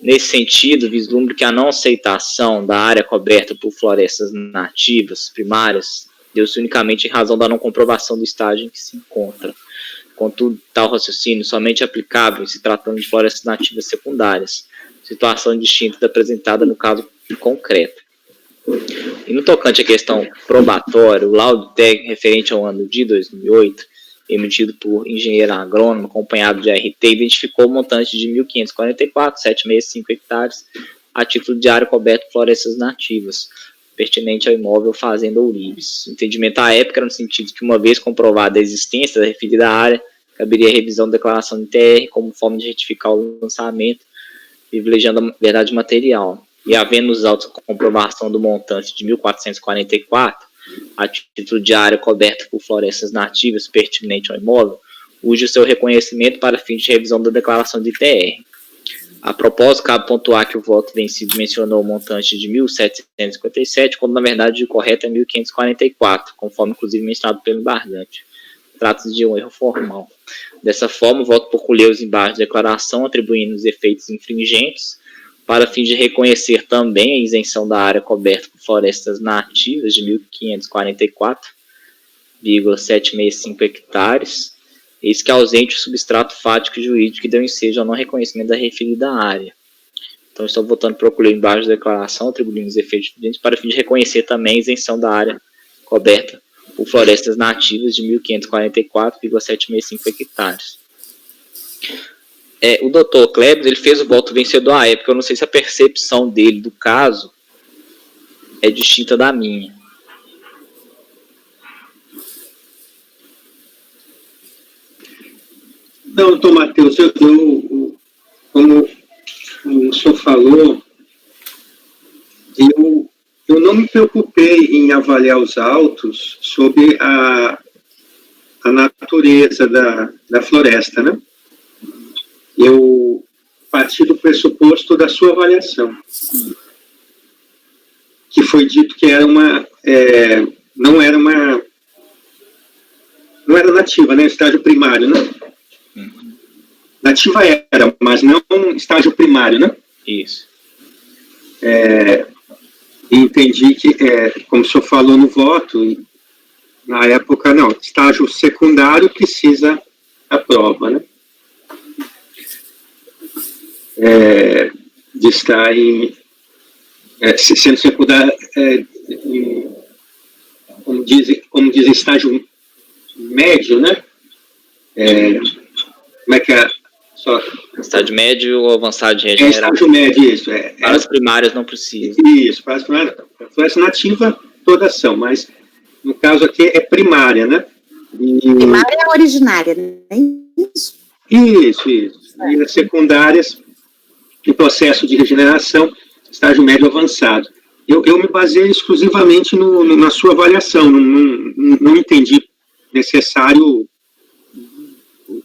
Nesse sentido, vislumbro que a não aceitação da área coberta por florestas nativas primárias deu-se unicamente em razão da não comprovação do estágio em que se encontra. Contudo, tal raciocínio somente aplicável em se tratando de florestas nativas secundárias, situação distinta da apresentada no caso concreto. E no tocante à questão probatória, o laudo técnico referente ao ano de 2008, emitido por engenheiro agrônomo, acompanhado de RT, identificou o montante de 1.544,765 hectares a título de área coberta por florestas nativas, pertinente ao imóvel fazenda ou livres. O entendimento à época era no sentido que, uma vez comprovada a existência da referida área, caberia a revisão da declaração de TR como forma de retificar o lançamento, privilegiando a verdade material. E havendo os autos com comprovação do montante de 1.444, a título de área coberta por florestas nativas pertinente ao imóvel, urge o seu reconhecimento para fins de revisão da declaração de TR. A propósito, cabe pontuar que o voto vencido mencionou o montante de 1.757, quando na verdade o correto é 1.544, conforme inclusive mencionado pelo embargante. Trata-se de um erro formal. Dessa forma, o voto por os embargos de declaração, atribuindo os efeitos infringentes, para fim de reconhecer também a isenção da área coberta por florestas nativas de 1.544,765 hectares, eis que ausente o substrato fático e jurídico que deu ensejo ao não reconhecimento da referida área. Então, estou votando por o embargo de declaração, atribuindo os efeitos infringentes, para fim de reconhecer também a isenção da área coberta por florestas nativas de 1.544,765 hectares. O doutor Klebs, ele fez o voto vencedor à época. Eu não sei se a percepção dele do caso é distinta da minha. Não, doutor Matheus, como o senhor falou, eu não me preocupei em avaliar os autos sobre a natureza da floresta, né? Eu parti do pressuposto da sua avaliação, que foi dito que era não era nativa, né? Estágio primário, né? Nativa era, mas não estágio primário, né? Isso. Entendi que, como o senhor falou no voto, na época, não, estágio secundário precisa da prova, né? De estar sendo secundário, como diz estágio médio, né? Como é que é? Estágio médio ou avançado de regeneração? Estágio médio, isso. Para as primárias não precisa. Isso, para as primárias, a floresta nativa todas são, mas no caso aqui é primária, né? Primária é originária, né? Isso. Isso. E as secundárias, em processo de regeneração, estágio médio avançado. Eu me baseei exclusivamente na sua avaliação, não entendi necessário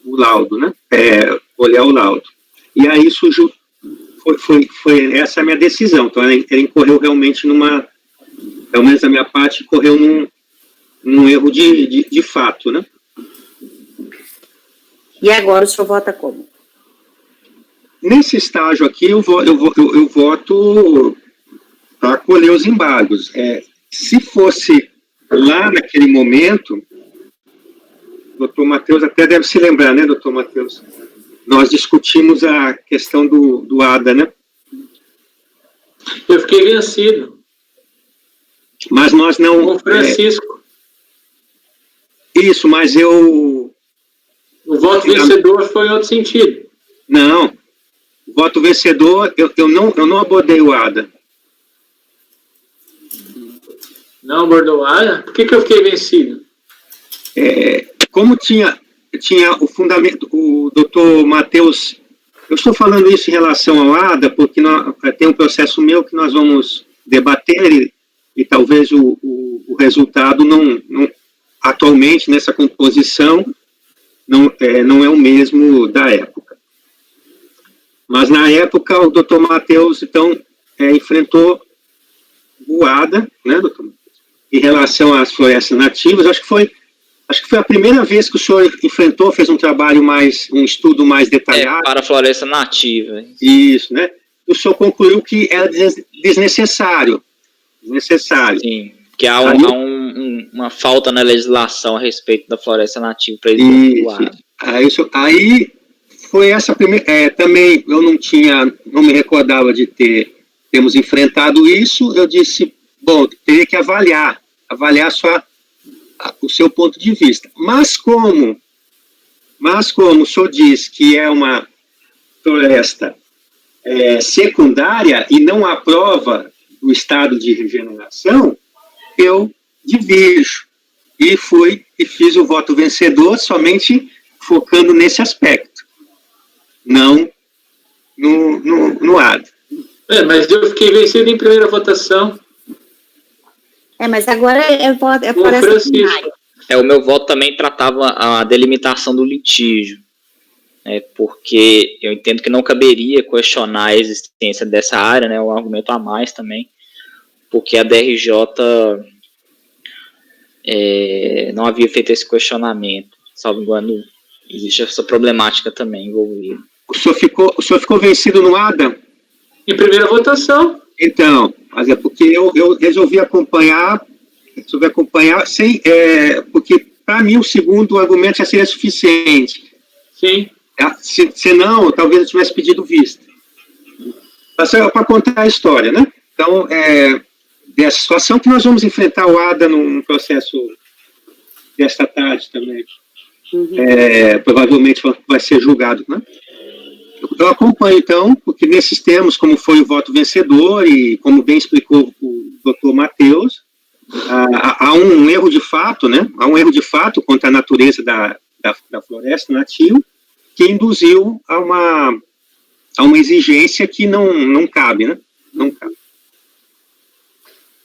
o laudo, né? Olhar o laudo. E aí surgiu, foi essa a minha decisão. Então, ela incorreu realmente pelo menos da minha parte, incorreu num erro de fato, né? E agora o senhor vota como? Nesse estágio aqui, eu voto para acolher os embargos. Se fosse lá naquele momento, o doutor Matheus até deve se lembrar, né, doutor Matheus? Nós discutimos a questão do ADA, né? Eu fiquei vencido. Mas nós não... Com o Francisco. Isso, mas eu... O voto vencedor foi em outro sentido. Não. O voto vencedor, eu não abordei o ADA. Não abordou o ADA? Por que eu fiquei vencido? Como tinha o fundamento, o doutor Matheus, eu estou falando isso em relação ao ADA, porque tem um processo meu que nós vamos debater e talvez o resultado não atualmente, nessa composição, não é o mesmo da época. Mas, na época, o doutor Matheus, então, enfrentou o ADA, né, doutor Matheus? Em relação às florestas nativas, acho que foi a primeira vez que o senhor enfrentou, fez um estudo mais detalhado. Para a floresta nativa. Isso, né? O senhor concluiu que era desnecessário. Sim, que há uma falta na legislação a respeito da floresta nativa para eles atuarem. Aí foi essa primeira... também eu não me recordava de termos enfrentado isso. Eu disse, bom, teria que avaliar o seu ponto de vista. Mas como o senhor diz que é uma floresta secundária e não há prova do estado de regeneração, eu divirjo. E fiz o voto vencedor somente focando nesse aspecto, não no ADA. Mas eu fiquei vencido em primeira votação. Mas agora O parece Francisco. O meu voto também tratava a delimitação do litígio, porque eu entendo que não caberia questionar a existência dessa área, né, um argumento a mais também, porque a DRJ não havia feito esse questionamento, salvo engano, existe essa problemática também envolvida. O senhor ficou vencido no ADA? Em primeira votação. Então, mas é porque eu resolvi acompanhar sem, porque para mim o segundo argumento já seria suficiente. Sim. Senão, talvez eu tivesse pedido vista. Para contar a história, né? Então, dessa situação que nós vamos enfrentar o ADA num processo desta tarde também. Provavelmente vai ser julgado, né? Eu acompanho, então, porque nesses termos, como foi o voto vencedor e como bem explicou o doutor Matheus, há um erro de fato, né? Há um erro de fato contra a natureza da floresta nativa que induziu a uma exigência que não cabe, né? Não cabe.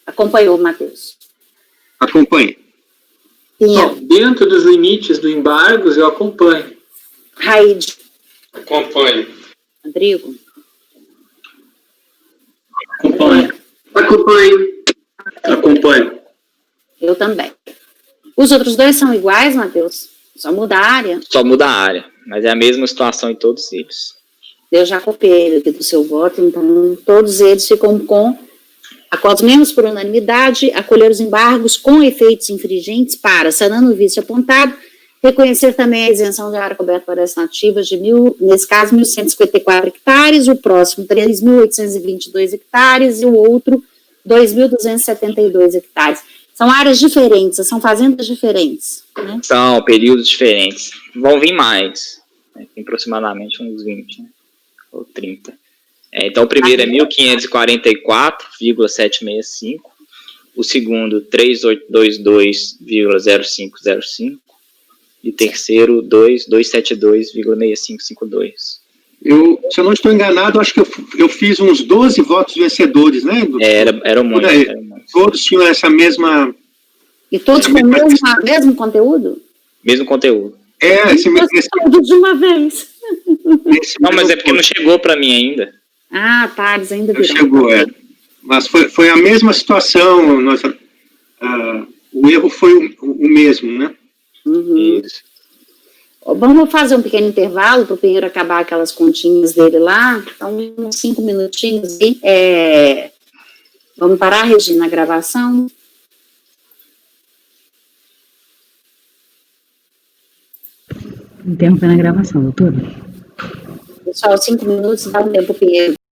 Acompanhou, Matheus? Acompanhe. Dentro dos limites do embargos, eu acompanho. Raide. Acompanho. Rodrigo. Acompanho. Eu também. Os outros dois são iguais, Matheus? Só muda a área? Só muda a área, mas é a mesma situação em todos eles. Eu já copiei aqui do seu voto, então todos eles ficam com acordos menos por unanimidade, acolher os embargos com efeitos infringentes para, sanando o vício apontado, reconhecer também a isenção de área coberta por florestas nativas de nesse caso, 1.154 hectares, o próximo 3.822 hectares e o outro 2.272 hectares. São áreas diferentes, são fazendas diferentes, né? São períodos diferentes. Vão vir mais, né? Tem aproximadamente uns 20, né? Ou 30. Então, o primeiro é 1.544,765, o segundo 3.822,0505 e o terceiro 2.272,6552. Se eu não estou enganado, acho que eu fiz uns 12 votos vencedores, né? Eram muitos. Todos tinham essa mesma... E todos com o mesmo conteúdo? Mesmo conteúdo. Todos de uma vez. Não, mas é porque não chegou para mim ainda. Ah, tá, eles ainda não viram. Chegou, Mas foi a mesma situação, o erro foi o mesmo, né? Uhum. Isso. Vamos fazer um pequeno intervalo para o Pinheiro acabar aquelas continhas dele lá. Então, uns 5 minutinhos aí. Vamos parar, Regina, a gravação. Interrompendo a gravação, doutora. Pessoal, 5 minutos, dá um tempo para o Pinheiro